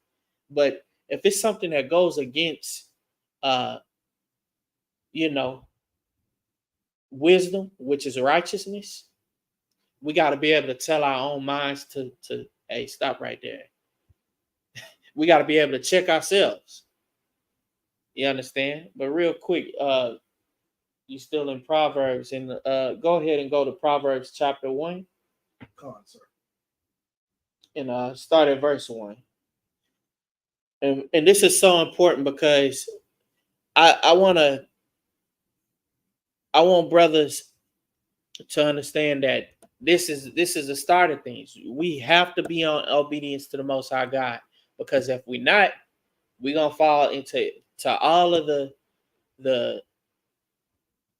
but if it's something that goes against, wisdom, which is righteousness, we got to be able to tell our own minds to hey, stop right there. We got to be able to check ourselves. You understand? But real quick, you still in Proverbs, and go ahead and go to Proverbs chapter 1. Come on, sir. And start at verse 1. And this is so important because I want brothers to understand that this is the start of things. We have to be on obedience to the Most High God, because if we're not, we're gonna fall into all of the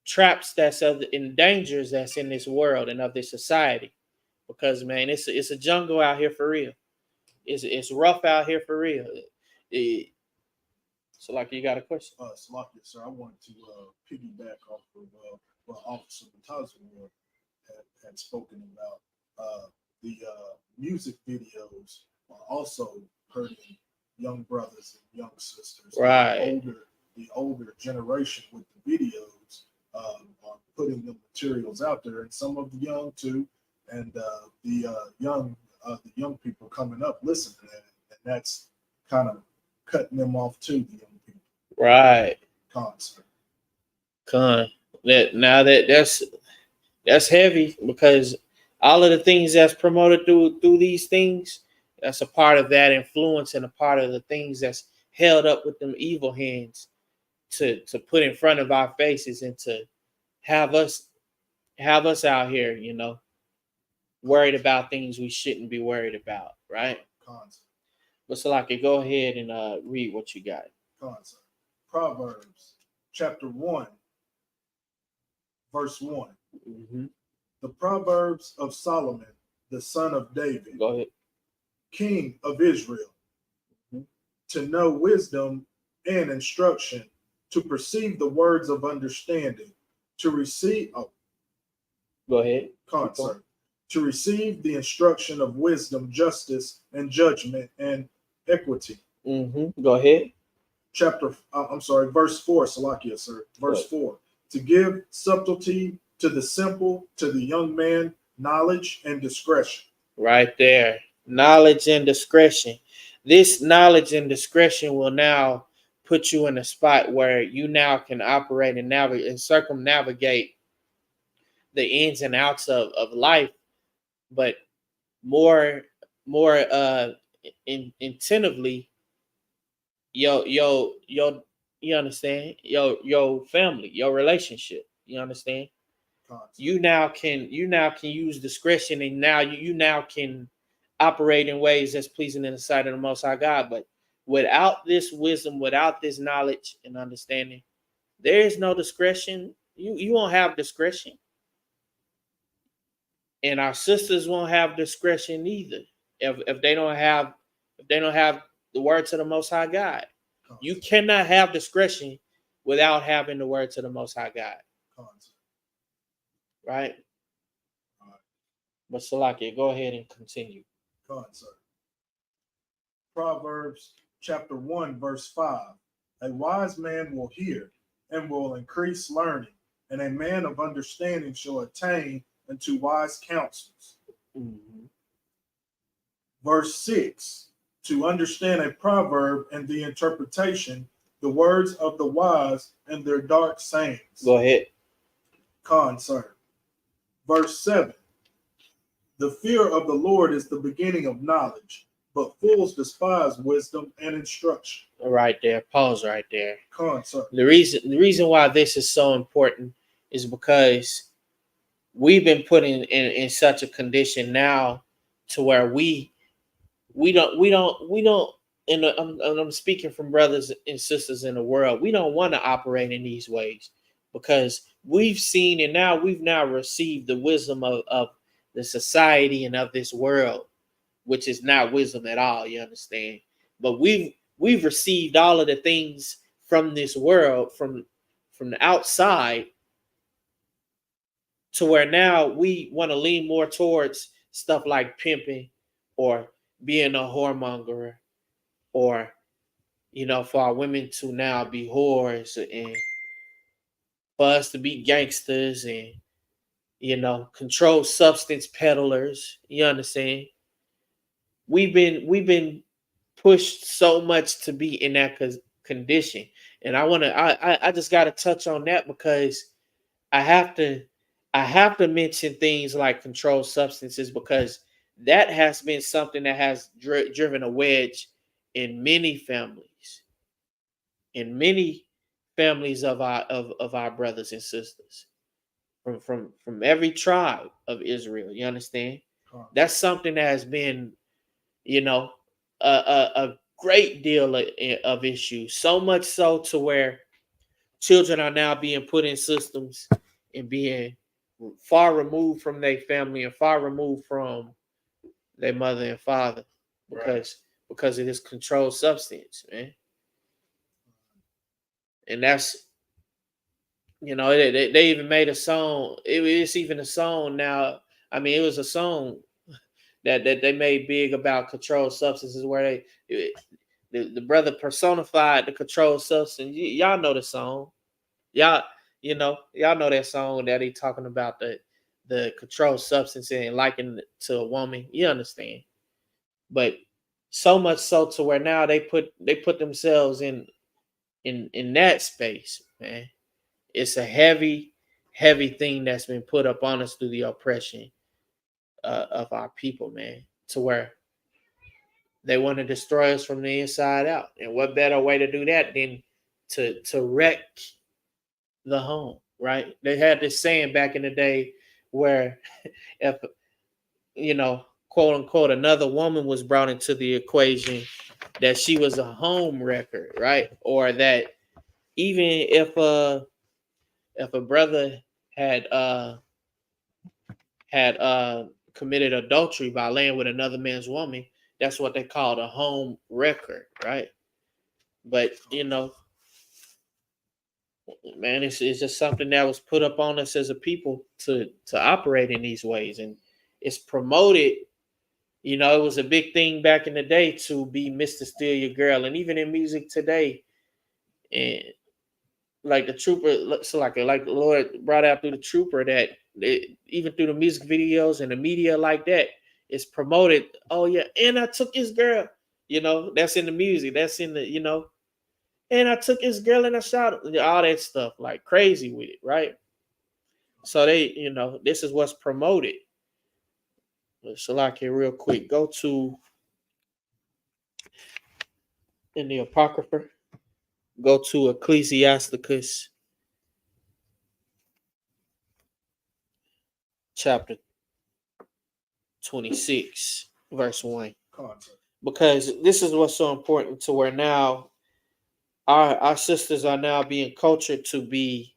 traps in dangers that's in this world and of this society. Because man, it's a jungle out here for real. It's rough out here for real. So, like, you got a question? Salakia, sir, I wanted to piggyback off of what Officer Batazwa had spoken about. The music videos are also hurting young brothers and young sisters. Right. The older generation with the videos are putting the materials out there, and some of the young too, and the young people coming up listen to that, and that's kind of cutting them off too. The young people. Right. Concert. That's heavy, because all of the things that's promoted through these things, that's a part of that influence, and a part of the things that's held up with them evil hands to put in front of our faces, and to have us out here, worried about things we shouldn't be worried about, right? Concert. But Salaki, go ahead and read what you got. Concert. Proverbs chapter 1, verse 1. Mm-hmm. The Proverbs of Solomon, the son of David, Go ahead. king of Israel, to know wisdom and instruction, to perceive the words of understanding, to receive. Go ahead. Concert. To receive the instruction of wisdom, justice, and judgment, and equity. Mm-hmm. Go ahead. Verse 4, Salakia, sir. Verse 4. To give subtlety to the simple, to the young man, knowledge and discretion. Right there. Knowledge and discretion. This knowledge and discretion will now put you in a spot where you now can operate and navigate and circumnavigate the ins and outs of life, but more intentively you understand, your family, your relationship, you understand. You now can use discretion, and now you now can operate in ways that's pleasing in the sight of the Most High God. But without this wisdom, without this knowledge and understanding, there is no discretion. You won't have discretion, and our sisters won't have discretion either. If they don't have the words of the Most High God, you cannot have discretion without having the words of the Most High God. Right? But Salakia, go ahead and continue. Proverbs chapter 1, verse 5. A wise man will hear and will increase learning, and a man of understanding shall attain unto wise counsels. Mm-hmm. Verse 6. To understand a proverb and the interpretation, the words of the wise and their dark sayings. Go ahead. Concert. Verse 7. The fear of the Lord is the beginning of knowledge, but fools despise wisdom and instruction. Right there. Pause right there. Concert. The reason why this is so important is because we've been put in such a condition now to where we don't, and I'm speaking from brothers and sisters in the world, we don't want to operate in these ways, because we've seen, and now we've received the wisdom of the society and of this world, which is not wisdom at all, you understand? But we've received all of the things from this world, from the outside, to where now we want to lean more towards stuff like pimping, or being a whoremonger, or for our women to now be whores, and for us to be gangsters, and controlled substance peddlers. You understand? We've been pushed so much to be in that condition, and I just got to touch on that, because I have to mention things like controlled substances, because that has been something that has driven a wedge in many families, of our brothers and sisters from every tribe of Israel. You understand? That's something that has been, a great deal of issues. So much so to where children are now being put in systems and being far removed from their family and far removed from their mother and father, because because of this controlled substance, man. And that's, they even made a song. It's even a song now. I mean, it was a song that they made big about controlled substances, where the brother personified the controlled substance. Y'all know the song. Y'all know that song that he talking about the controlled substance and likened it to a woman. You understand? But so much so to where now they put themselves in that space, man. It's a heavy thing that's been put up on us through the oppression of our people, man, to where they want to destroy us from the inside out. And what better way to do that than to wreck the home, right? They had this saying back in the day where if, quote unquote, another woman was brought into the equation, that she was a home wrecker, right? Or that even if a brother had committed adultery by laying with another man's woman, that's what they called a home wrecker, right? But man, it's just something that was put up on us as a people to operate in these ways, and it's promoted. It was a big thing back in the day to be Mr. Steal Your Girl, and even in music today, and like the Trooper, so like the Lord brought out through the Trooper, that even through the music videos and the media like that, it's promoted. Oh yeah, and I took his girl. That's in the music. That's in the and I took his girl and I shot all that stuff like crazy with it, right? So they, this is what's promoted. So like here real quick, go to in the Apocrypha, go to Ecclesiasticus chapter 26, verse 1. Because this is what's so important, to where now our sisters are now being cultured to be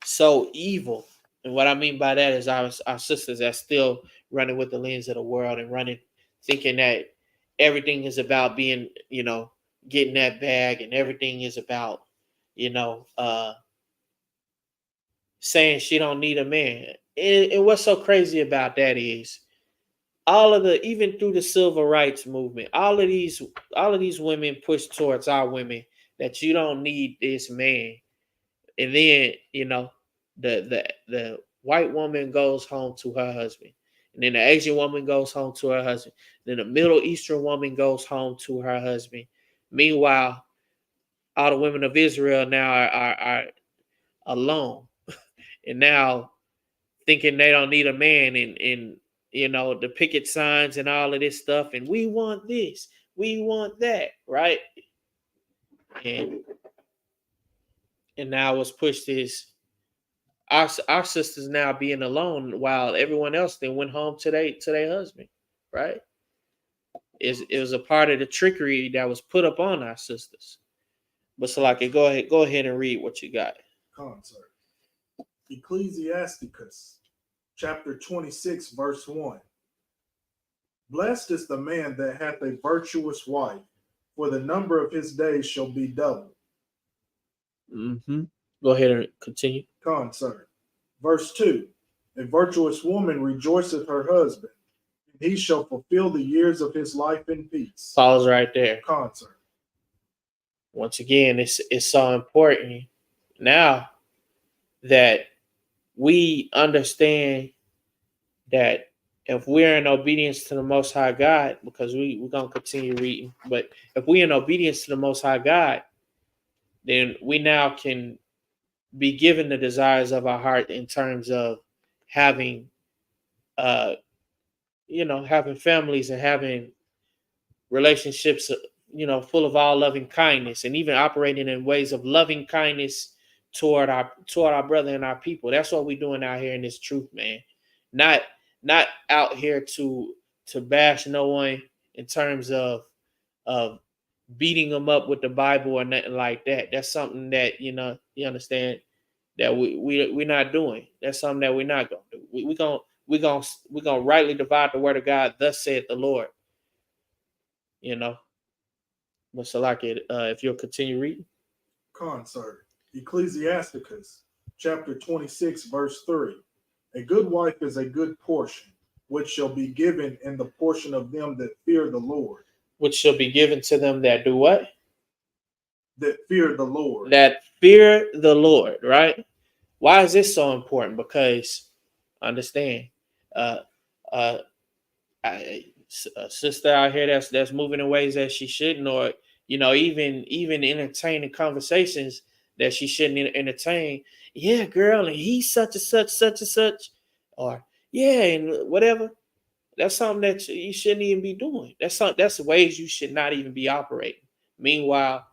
so evil. And what I mean by that is our sisters are still running with the lens of the world and thinking that everything is about being, getting that bag, and everything is about, saying she don't need a man. And what's so crazy about that is even through the civil rights movement, all of these women push towards our women that you don't need this man. And then, the white woman goes home to her husband. And then the Asian woman goes home to her husband. Then the Middle Eastern woman goes home to her husband. Meanwhile, all the women of Israel now are alone. And now thinking they don't need a man, and the picket signs and all of this stuff. And we want this, we want that, right? And now what's pushed is our sisters now being alone, while everyone else then went home to their husband, right? It was a part of the trickery that was put up on our sisters. But so like, go ahead and read what you got. Concert. Ecclesiasticus chapter 26, verse 1. Blessed is the man that hath a virtuous wife, for the number of his days shall be doubled. Go ahead and continue. Concert. Verse 2. A virtuous woman rejoiceth her husband, and he shall fulfill the years of his life in peace. Pause right there. Concert. Once again, it's so important now that we understand that if we're in obedience to the Most High God, because we're going to continue reading, but if we're in obedience to the Most High God, then we now can be given the desires of our heart in terms of having, having families and having relationships, full of all loving kindness, and even operating in ways of loving kindness toward our brother and our people. That's what we're doing out here in this truth, man. Not out here to bash no one in terms of beating them up with the Bible or nothing like that. That's something that you understand that we're not doing. That's something that we're not gonna do. We're gonna rightly divide the word of God. Thus saith the Lord. But Salaki, if you'll continue reading. Concert. Ecclesiasticus, chapter 26, verse 3. A good wife is a good portion, which shall be given in the portion of them that fear the Lord. Which shall be given to them that do what? That fear the Lord. That fear the Lord, right? Why is this so important? Because understand, uh, uh, a sister out here that's moving in ways that she shouldn't, or even entertaining conversations that she shouldn't entertain. Yeah, girl, and he's such and such, such and such, or yeah, and whatever. That's something that you shouldn't even be doing. That's ways you should not even be operating. Meanwhile,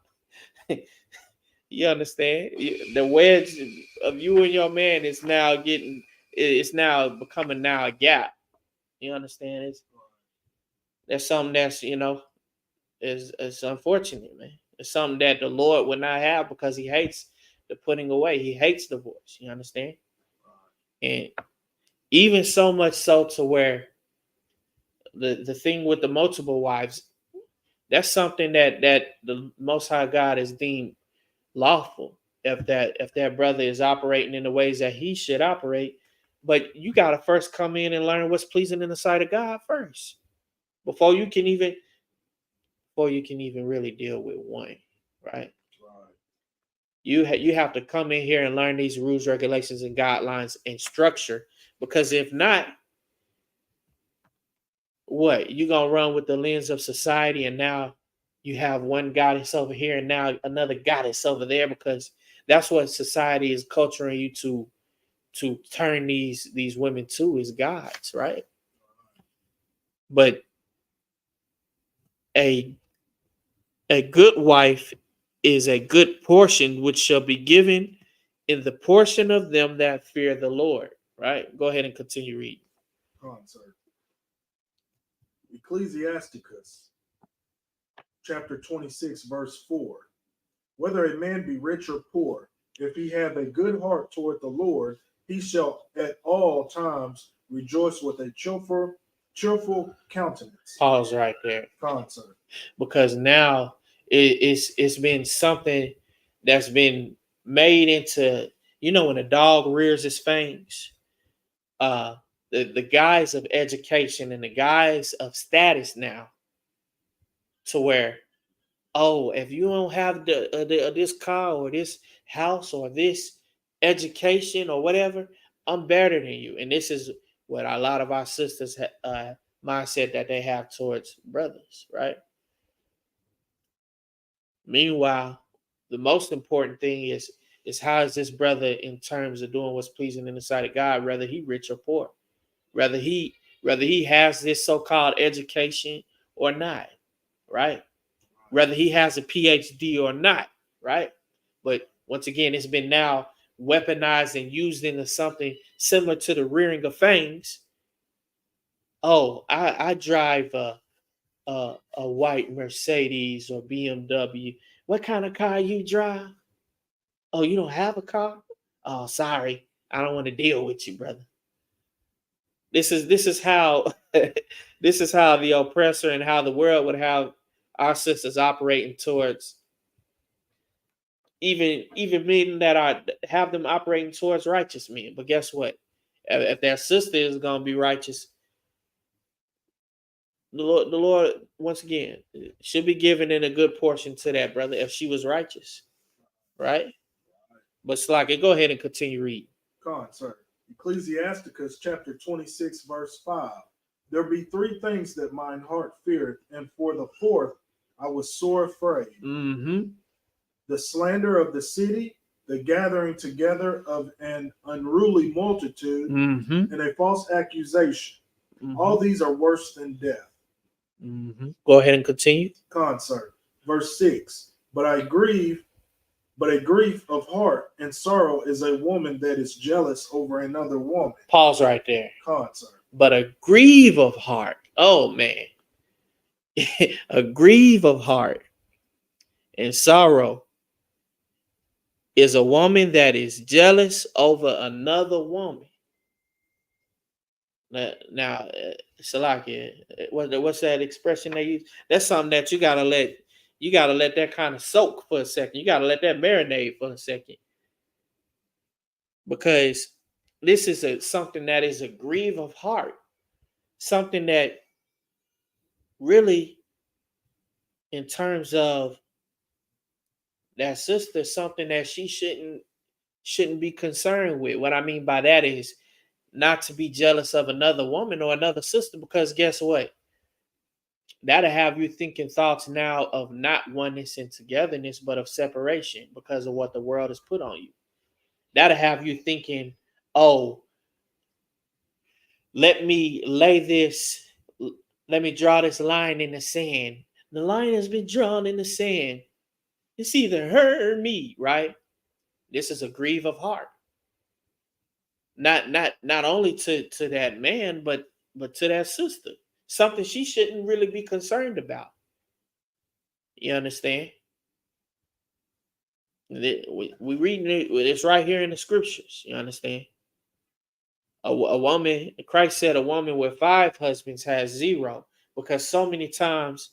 you understand the wedge of you and your man is now it's now becoming now a gap. You understand? That's something that's is unfortunate, man. It's something that the Lord would not have because He hates the putting away. He hates divorce. You understand? And even so much so to where the thing with the multiple wives, that's something that the Most High God has deemed lawful if that brother is operating in the ways that he should operate. But you got to first come in and learn what's pleasing in the sight of God first before you can even really deal with one, right? You have to come in here and learn these rules, regulations, and guidelines and structure, because if not, what you gonna run with the lens of society, and now you have one goddess over here and now another goddess over there, because that's what society is culturing you to turn these women to, is gods, right? But a good wife is a good portion which shall be given in the portion of them that fear the Lord, right? Go ahead and continue reading. Ecclesiasticus, chapter 26, verse 4. Whether a man be rich or poor, if he have a good heart toward the Lord, he shall at all times rejoice with a cheerful countenance. Pause right there. Concert. Because now it's been something that's been made into, when a dog rears its fangs, the guise of education and the guise of status now, to where, oh, if you don't have this car or this house or this education or whatever, I'm better than you. And this is what a lot of our sisters mindset that they have towards brothers, right? Meanwhile, the most important thing is how is this brother in terms of doing what's pleasing in the sight of God, whether he rich or poor, whether he has this so-called education or not, right? Whether he has a PhD or not, right? But once again, it's been now weaponized and used into something similar to the rearing of fangs. Oh, I drive a white Mercedes or BMW. What kind of car you drive? Oh, you don't have a car? Oh, sorry. I don't want to deal with you, brother. This is how this is how the oppressor and how the world would have our sisters operating towards even men that are have them operating towards righteous men. But guess what? If their sister is gonna be righteous, the Lord once again should be given in a good portion to that brother if she was righteous, right? But Slocky, go ahead and continue reading. Concert. Ecclesiasticus, chapter 26, verse 5. There be three things that mine heart feared, and for the fourth I was sore afraid. Mm-hmm. The slander of the city, the gathering together of an unruly multitude, Mm-hmm. and a false accusation. Mm-hmm. All these are worse than death. Mm-hmm. Go ahead and continue. Concert. Verse 6. But a grief of heart and sorrow is a woman that is jealous over another woman. Pause right there. Concert. But a grief of heart. Oh man. A grief of heart and sorrow is a woman that is jealous over another woman. Now, Salakia, what's that expression they use? That's something that you gotta let You got to let that kind of soak for a second. You got to let that marinate for a second. Because this is something that is a grief of heart. Something that really, in terms of that sister, something that she shouldn't be concerned with. What I mean by that is not to be jealous of another woman or another sister, because guess what? That'll have you thinking thoughts now of not oneness and togetherness, but of separation because of what the world has put on you. That'll have you thinking, oh, let me draw this line in the sand. The line has been drawn in the sand. It's either her or me, right? This is a grief of heart. Not only to that man, but to that sister. Something she shouldn't really be concerned about. You understand? We reading it. It's right here in the scriptures. You understand? A woman, Christ said, a woman with 5 husbands has 0, because so many times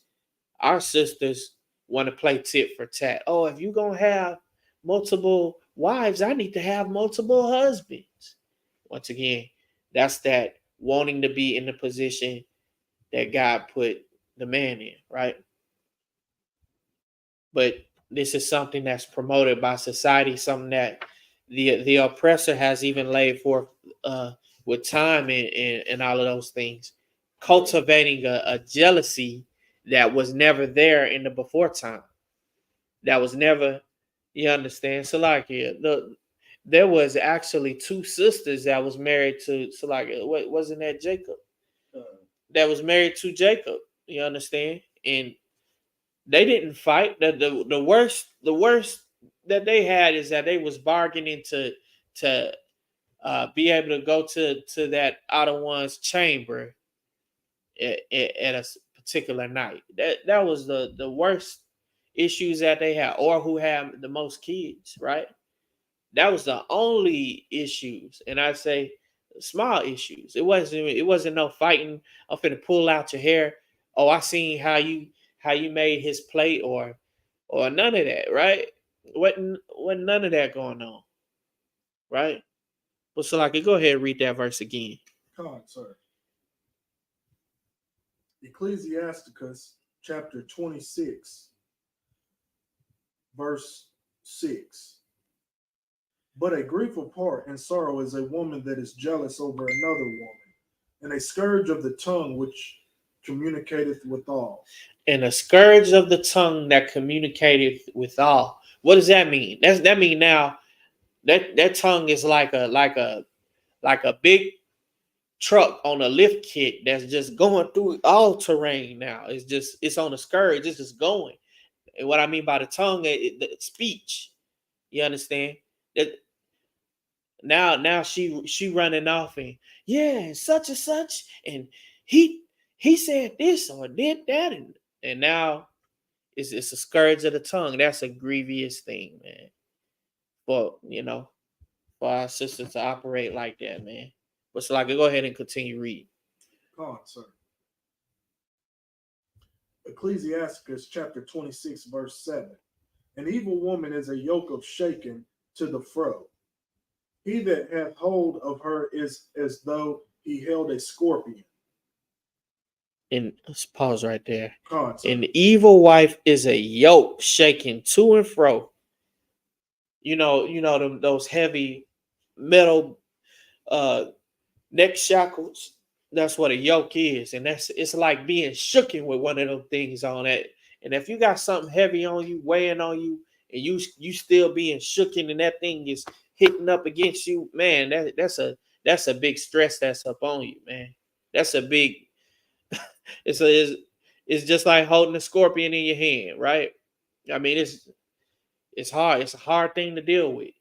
our sisters want to play tit for tat. Oh, if you're gonna have multiple wives, I need to have multiple husbands. Once again, that's that wanting to be in the position that God put the man in, right? But this is something that's promoted by society, something that the oppressor has even laid forth with time and all of those things, cultivating a jealousy that was never there in the before time. That was never, you understand? So like, there was actually 2 sisters that was married to, so like, what wasn't that Jacob? That was married to Jacob. You understand? And they didn't fight. The worst that they had is that they was bargaining to be able to go to that other one's chamber at a particular night. That was the worst issues that they had, or who had the most kids, right? That was the only issues, and I say small issues. It wasn't no fighting. I'm finna pull out your hair. Oh, I seen how you made his plate, or none of that, right? Wasn't none of that going on, right? Well, so like, go ahead and read that verse again. Come on, sir. Ecclesiasticus chapter 26, verse 6. But a grief of heart and sorrow is a woman that is jealous over another woman, and a scourge of the tongue which communicateth withal. And a scourge of the tongue that communicateth withal. What does that mean? That mean now that tongue is like a big truck on a lift kit that's just going through all terrain now. It's on a scourge. It's just going. And what I mean by the tongue, the speech. You understand? That now she running off and yeah, such and such, and he said this or did that, and now it's a scourge of the tongue. That's a grievous thing, man. For for our sisters to operate like that, man. But so I can go ahead and continue reading. Come on, sir. Ecclesiasticus chapter 26, verse 7. An evil woman is a yoke of shaken to the fro. He that hath hold of her is as though he held a scorpion. And let's pause right there. Come on, sir. An evil wife is a yoke shaken to and fro. Those heavy metal neck shackles. That's what a yoke is, and it's like being shooken with one of them things on it. And if you got something heavy on you, weighing on you, and you still being shooken, and that thing is hitting up against you, man, that's a big stress that's up on you, man. That's a big. It's just like holding a scorpion in your hand, right? I mean, it's hard. It's a hard thing to deal with,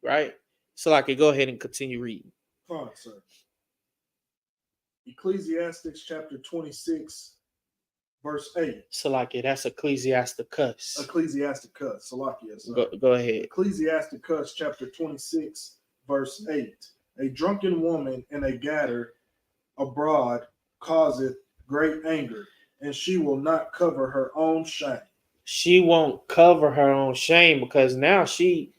right? So I could go ahead and continue reading. Come on, sir. Ecclesiastes chapter 26, verse 8. Salakia, that's Ecclesiasticus. Ecclesiasticus, Salakia, sir. Go ahead. Ecclesiasticus chapter 26, verse 8. A drunken woman and a gatter abroad causeth great anger, and she will not cover her own shame. she won't cover her own shame, because now she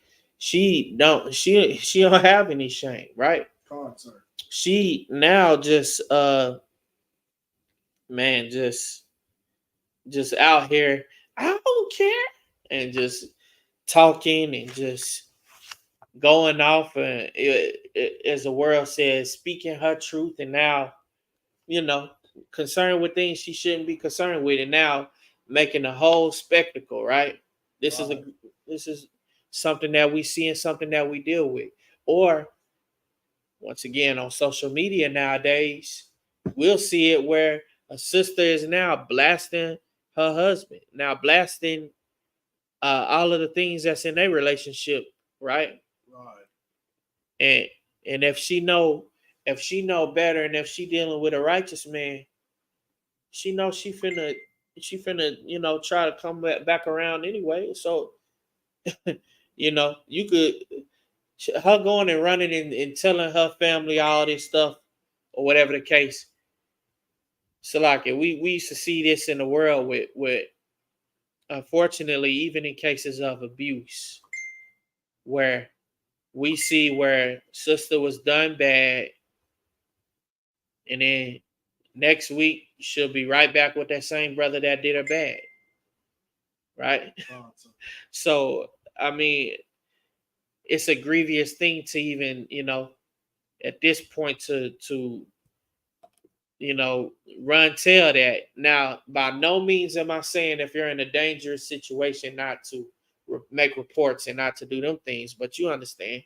don't have any shame, right? She now just man, just out here, I don't care, and just talking and just going off, and as the world says, speaking her truth, and now, you know, concerned with things she shouldn't be concerned with, and now making a whole spectacle, right? This is something that we see and something that we deal with. Or once again, on social media nowadays, we'll see it where a sister is now blasting her husband, now blasting all of the things that's in their relationship, right? And and if she know better, and if she dealing with a righteous man, she knows she finna try to come back around anyway. So you could, her going and running and telling her family all this stuff, or whatever the case. So like, we used to see this in the world with unfortunately, even in cases of abuse, where we see where sister was done bad, and then next week she'll be right back with that same brother that did her bad, right? So I mean, it's a grievous thing to even, at this point, to run tell that. Now, by no means am I saying if you're in a dangerous situation not to make reports and not to do them things, but you understand.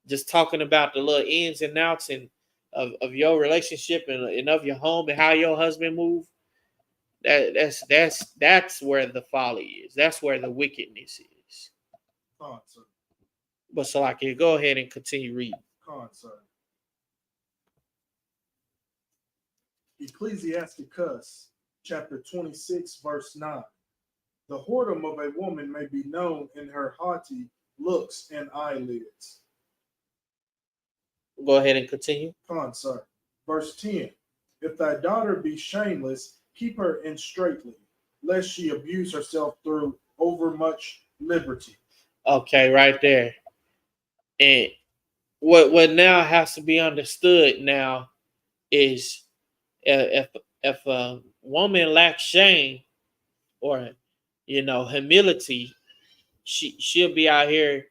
Just talking about the little ins and outs and of your relationship, and of your home, and how your husband moved. That's where the folly is. That's where the wickedness is. But so I can go ahead and continue reading. Ecclesiasticus chapter 26 verse 9. The whoredom of a woman may be known in her haughty looks and eyelids. Go ahead and continue. Verse 10. If thy daughter be shameless, keep her in straitly, lest she abuse herself through overmuch liberty. Okay, right there. And what now has to be understood now is, if a woman lacks shame, or humility, she'll be out here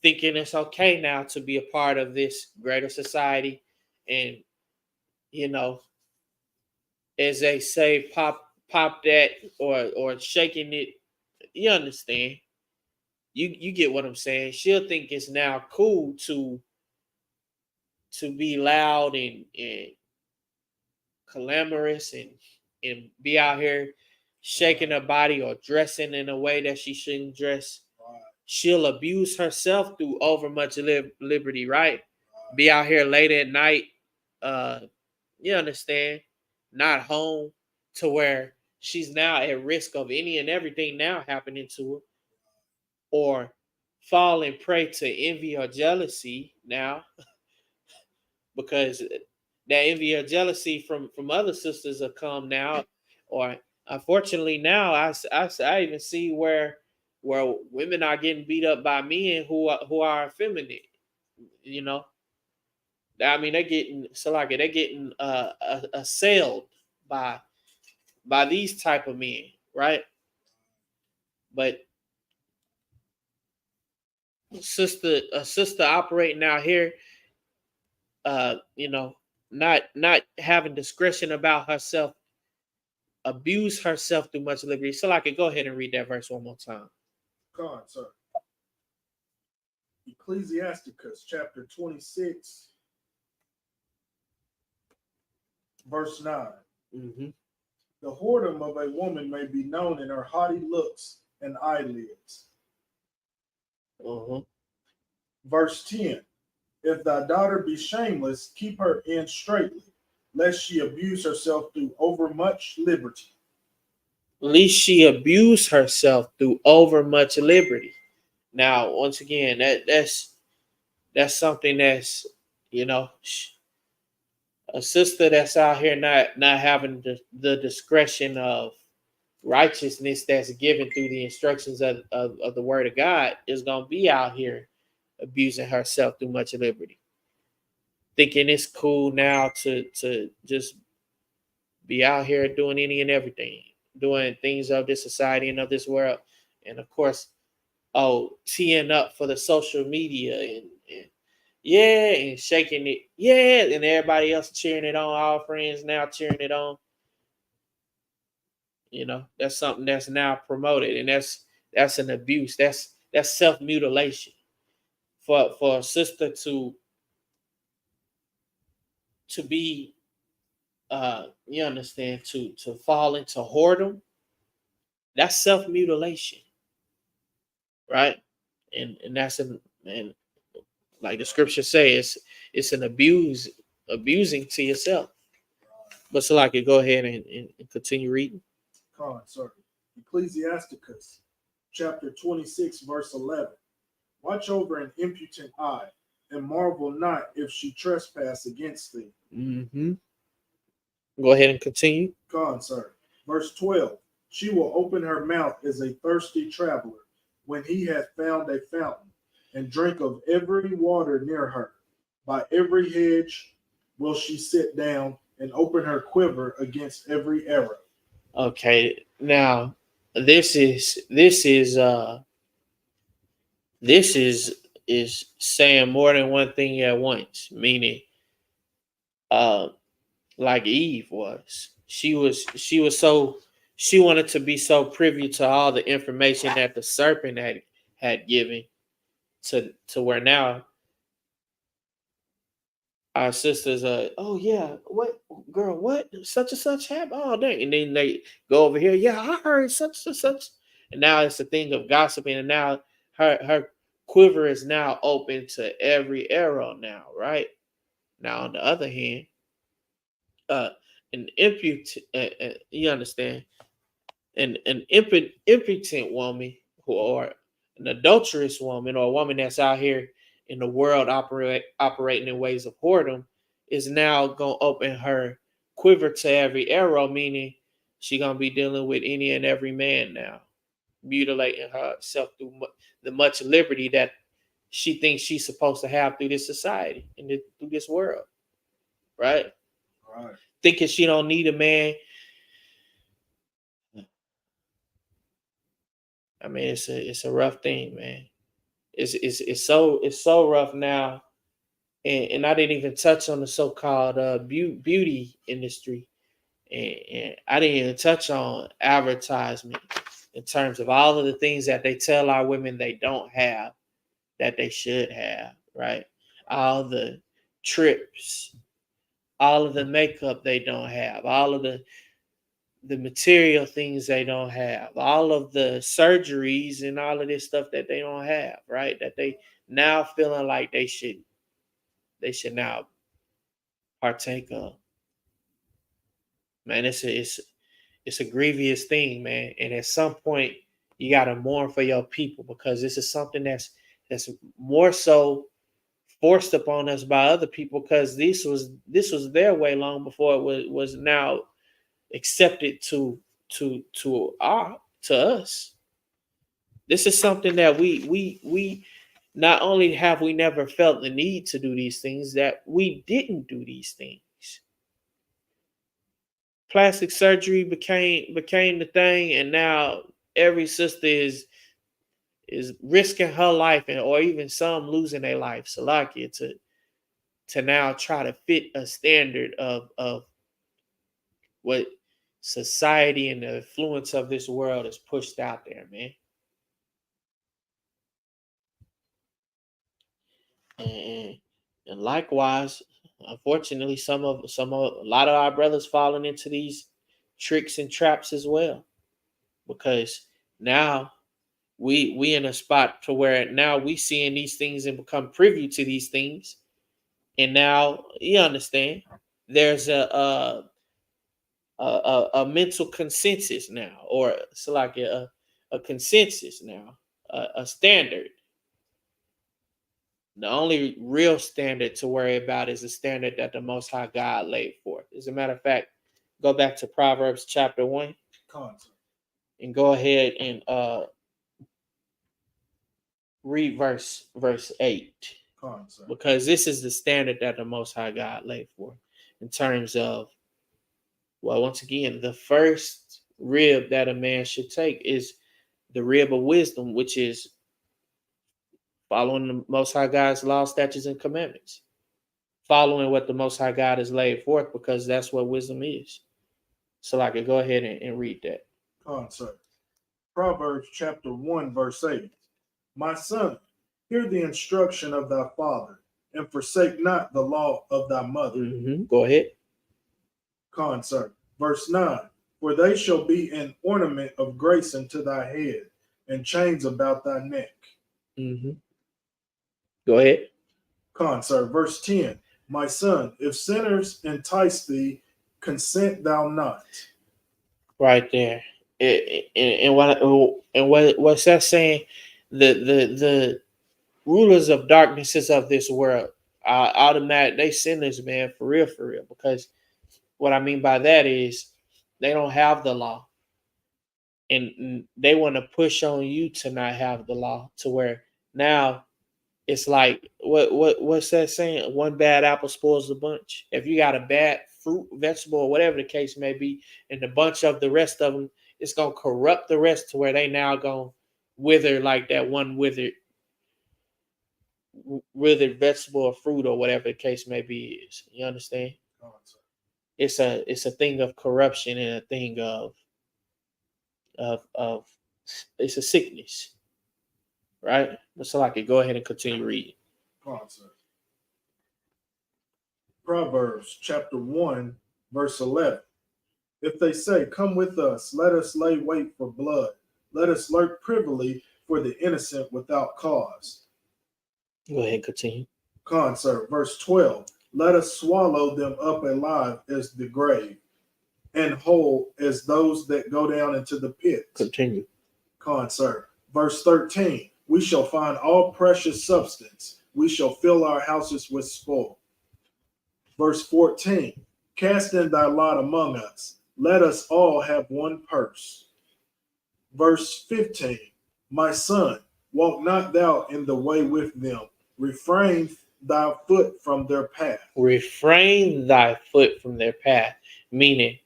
thinking it's okay now to be a part of this greater society, and as they say, pop that, or shaking it. You understand? You get what I'm saying? She'll think it's now cool to be loud and clamorous, and be out here shaking her body, or dressing in a way that she shouldn't dress. She'll abuse herself through overmuch liberty, right? Be out here late at night, uh, you understand, not home, to where she's now at risk of any and everything now happening to her, or falling prey to envy or jealousy now, because that envy or jealousy from other sisters have come now. Or unfortunately now, I even see where women are getting beat up by men who are effeminate. You know, I mean, they're getting assailed by these type of men, right? But a sister operating out here, you know, not having discretion about herself, abuse herself through much liberty. So I could go ahead and read that verse one more time. Come on, sir. Ecclesiasticus chapter 26 verse 9. Mm-hmm. The whoredom of a woman may be known in her haughty looks and eyelids. Uh-huh. Verse 10. If thy daughter be shameless, keep her in straitly, lest she abuse herself through overmuch liberty. Least she abuse herself through overmuch liberty. Now, once again, that's something that's, a sister that's out here not having the discretion of righteousness that's given through the instructions of the word of God is going to be out here abusing herself through much liberty, thinking it's cool now to just be out here doing any and everything, doing things of this society and of this world. And of course, teeing up for the social media and yeah, and shaking it, yeah, and everybody else cheering it on, all friends now cheering it on. You know, that's something that's now promoted, and that's an abuse. That's self-mutilation. For a sister to be you understand, to fall into whoredom, that's self-mutilation, right? And that's and like the scripture says, it's an abusing to yourself. But so like, go ahead and continue reading. Sorry. Ecclesiasticus chapter 26, verse 11. Watch over an impudent eye, and marvel not if she trespass against thee. Mm-hmm. Go ahead and continue. Sorry. Verse 12. She will open her mouth as a thirsty traveler when he hath found a fountain, and drink of every water near her. By every hedge will she sit down, and open her quiver against every arrow. Okay, now this is saying more than one thing at once, meaning like Eve was. She wanted to be so privy to all the information that the serpent had given to where now our sisters are, oh yeah, what girl, what such and such happened? Oh dang. And then they go over here, yeah, I heard such and such. And now it's a thing of gossiping, and now her quiver is now open to every arrow now, right? Now on the other hand, an impudent, you understand, an impotent woman, or an adulterous woman, or a woman that's out here in the world operating in ways of whoredom, is now gonna open her quiver to every arrow, meaning she gonna be dealing with any and every man now, mutilating herself through the much liberty that she thinks she's supposed to have through this society and through this world, right? Right. Thinking she don't need a man. I mean, it's a rough thing, man. It's so rough now, and I didn't even touch on the so-called beauty industry, and I didn't even touch on advertisement in terms of all of the things that they tell our women they don't have that they should have, right? All the trips, all of the makeup they don't have, all of the material things they don't have, all of the surgeries and all of this stuff that they don't have, right? That they now feeling like they should now partake of. Man, it's a grievous thing, man. And at some point, you gotta mourn for your people, because this is something that's more so forced upon us by other people, because this was their way long before it was now accepted to us. This is something that we not only have we never felt the need to do these things, that we didn't do these things. Plastic surgery became the thing, and now every sister is risking her life, and or even some losing their life, Salakia, to now try to fit a standard of what society and the influence of this world is pushed out there, man. And likewise, unfortunately, some of a lot of our brothers falling into these tricks and traps as well, because now we in a spot to where now we seeing these things and become privy to these things, and now you understand there's a mental consensus now, or it's like a consensus now, a standard. The only real standard to worry about is the standard that the Most High God laid forth. As a matter of fact, go back to Proverbs chapter 1. and go ahead and read verse 8. Because this is the standard that the Most High God laid for in terms of, well, once again, the first rib that a man should take is the rib of wisdom, which is following the Most High God's law, statutes, and commandments. Following what the Most High God has laid forth, because that's what wisdom is. So I could go ahead and read that. Concert. Proverbs chapter 1, verse 8. My son, hear the instruction of thy father, and forsake not the law of thy mother. Go ahead. Concert. Verse 9. For they shall be an ornament of grace unto thy head, and chains about thy neck. Go ahead. Concert. Verse 10. My son, if sinners entice thee, consent thou not. Right there. And what's that saying? The rulers of darknesses of this world are automatic. They sinners, man, for real. Because what I mean by that is they don't have the law, and they want to push on you to not have the law, to where now it's like what's that saying? One bad apple spoils the bunch. If you got a bad fruit, vegetable, or whatever the case may be, and the bunch of the rest of them, it's gonna corrupt the rest to where they now gonna wither like that one withered vegetable or fruit or whatever the case may be is. You understand? It's a thing of corruption and a thing of it's a sickness, right? So I could go ahead and continue reading. Proverbs chapter 1, verse 11. If they say, come with us, let us lay wait for blood. Let us lurk privily for the innocent without cause. Go ahead and continue. Concert. Verse 12. Let us swallow them up alive as the grave, and whole as those that go down into the pit. Continue. Concert. Verse 13. We shall find all precious substance. We shall fill our houses with spoil. Verse 14. Cast in thy lot among us. Let us all have one purse. Verse 15. My son, walk not thou in the way with them. Refrain thy foot from their path. Refrain thy foot from their path. Meaning,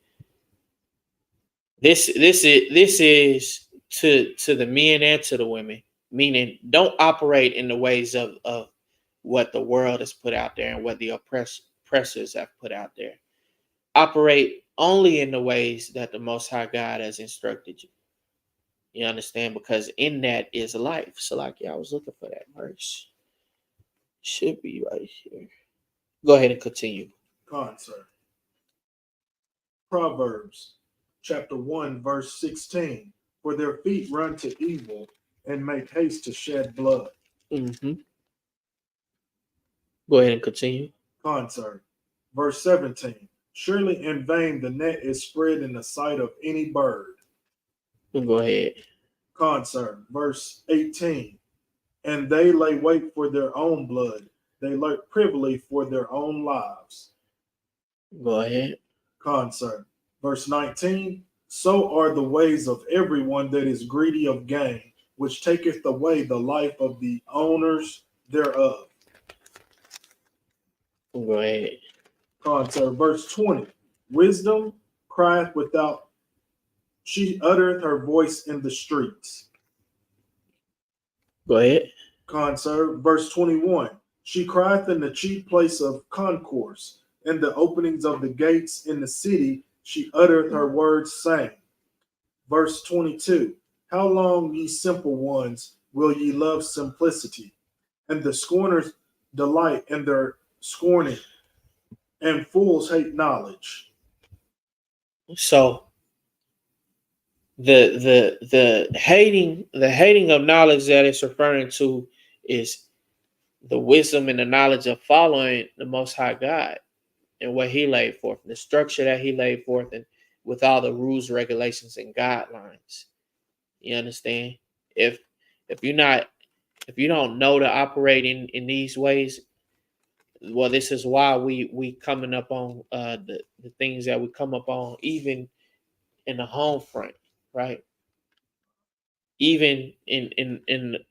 this is to the men and to the women. Meaning, don't operate in the ways of what the world has put out there and what the oppressors have put out there. Operate only in the ways that the Most High God has instructed you. You understand? Because in that is life. So, like, I was looking for that verse. Should be right here. Go ahead and continue. Concert. Proverbs chapter 1, verse 16. For their feet run to evil and make haste to shed blood. Go ahead and continue. Concert. Verse 17. Surely in vain the net is spread in the sight of any bird. Go ahead. Concert. Verse 18. And they lay wait for their own blood. They lurk privily for their own lives. Go ahead. Concert. Verse 19. So are the ways of everyone that is greedy of gain, which taketh away the life of the owners thereof. Go ahead. Concert. Verse 20. Wisdom crieth without, she uttereth her voice in the streets. Go ahead. Concert. Verse 21. She crieth in the chief place of concourse, in the openings of the gates in the city, she uttereth her words, saying. Verse 22. How long, ye simple ones, will ye love simplicity? And the scorners delight in their scorning, and fools hate knowledge. So the hating of knowledge that it's referring to is the wisdom and the knowledge of following the Most High God and what He laid forth, the structure that He laid forth, and with all the rules, regulations, and guidelines. You understand? If you don't know to operate in these ways, well, this is why we coming up on the things that we come up on, even in the home front, right? even in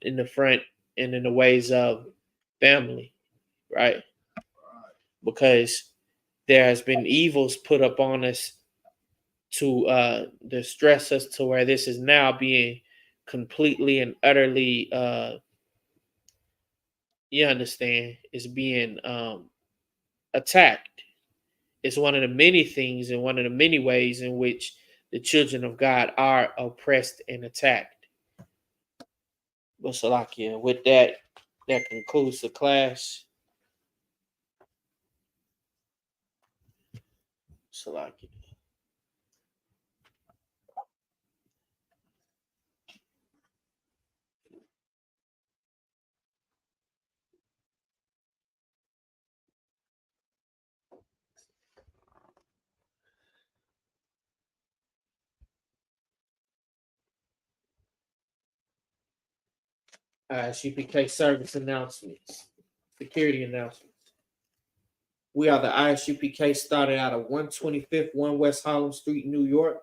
the front and in the ways of family, right? Because there has been evils put upon us to distress us to where this is now being completely and utterly you understand, is being attacked. It's one of the many things and one of the many ways in which the children of God are oppressed and attacked. But Salakia, with that concludes the class. Salakia. I.S.U.P.K service announcements, security announcements. We are the I.S.U.P.K, started out of 125th 1 West Harlem Street, New York.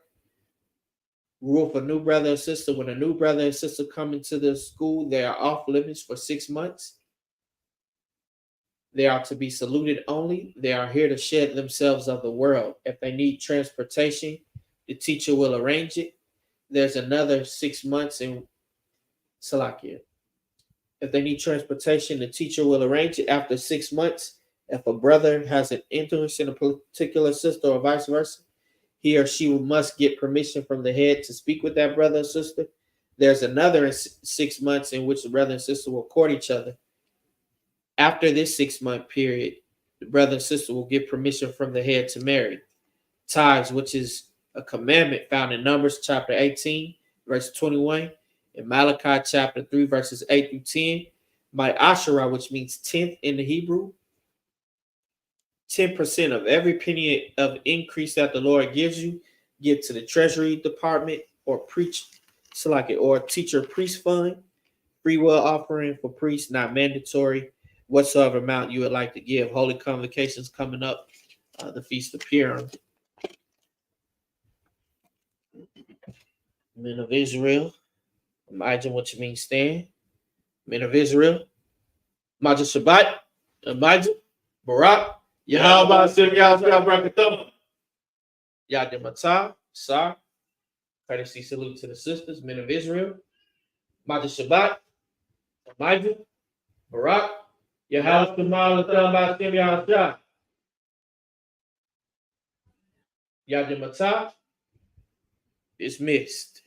Rule for new brother and sister. When a new brother and sister come into the school, they are off limits for 6 months. They are to be saluted only. They are here to shed themselves of the world. If they need transportation, the teacher will arrange it. There's another 6 months in Salakia. If they need transportation, the teacher will arrange it after 6 months. If a brother has an interest in a particular sister or vice versa, he or she must get permission from the head to speak with that brother or sister. There's another 6 months in which the brother and sister will court each other. After this 6 month period, the brother and sister will get permission from the head to marry. Tithes, which is a commandment found in Numbers chapter 18, verse 21, in Malachi chapter 3, verses 8 through 10. My Asherah, which means 10th in the Hebrew, 10% of every penny of increase that the Lord gives you, give to the Treasury Department or or teacher priest fund. Free will offering for priests, not mandatory. Whatsoever amount you would like to give. Holy convocations coming up. The Feast of Purim. Men of Israel. Imagine what you mean stand. Men of Israel. Imagine Shabbat. Imagine Barak. Yahweh Sim Yahweh Brakatham. Yadim Matah. Sar. Courtesy salute to the sisters, men of Israel. Imagine Shabbat. Imagine Barak. Yahweh Sim Yahweh. Yadim Matah. Dismissed.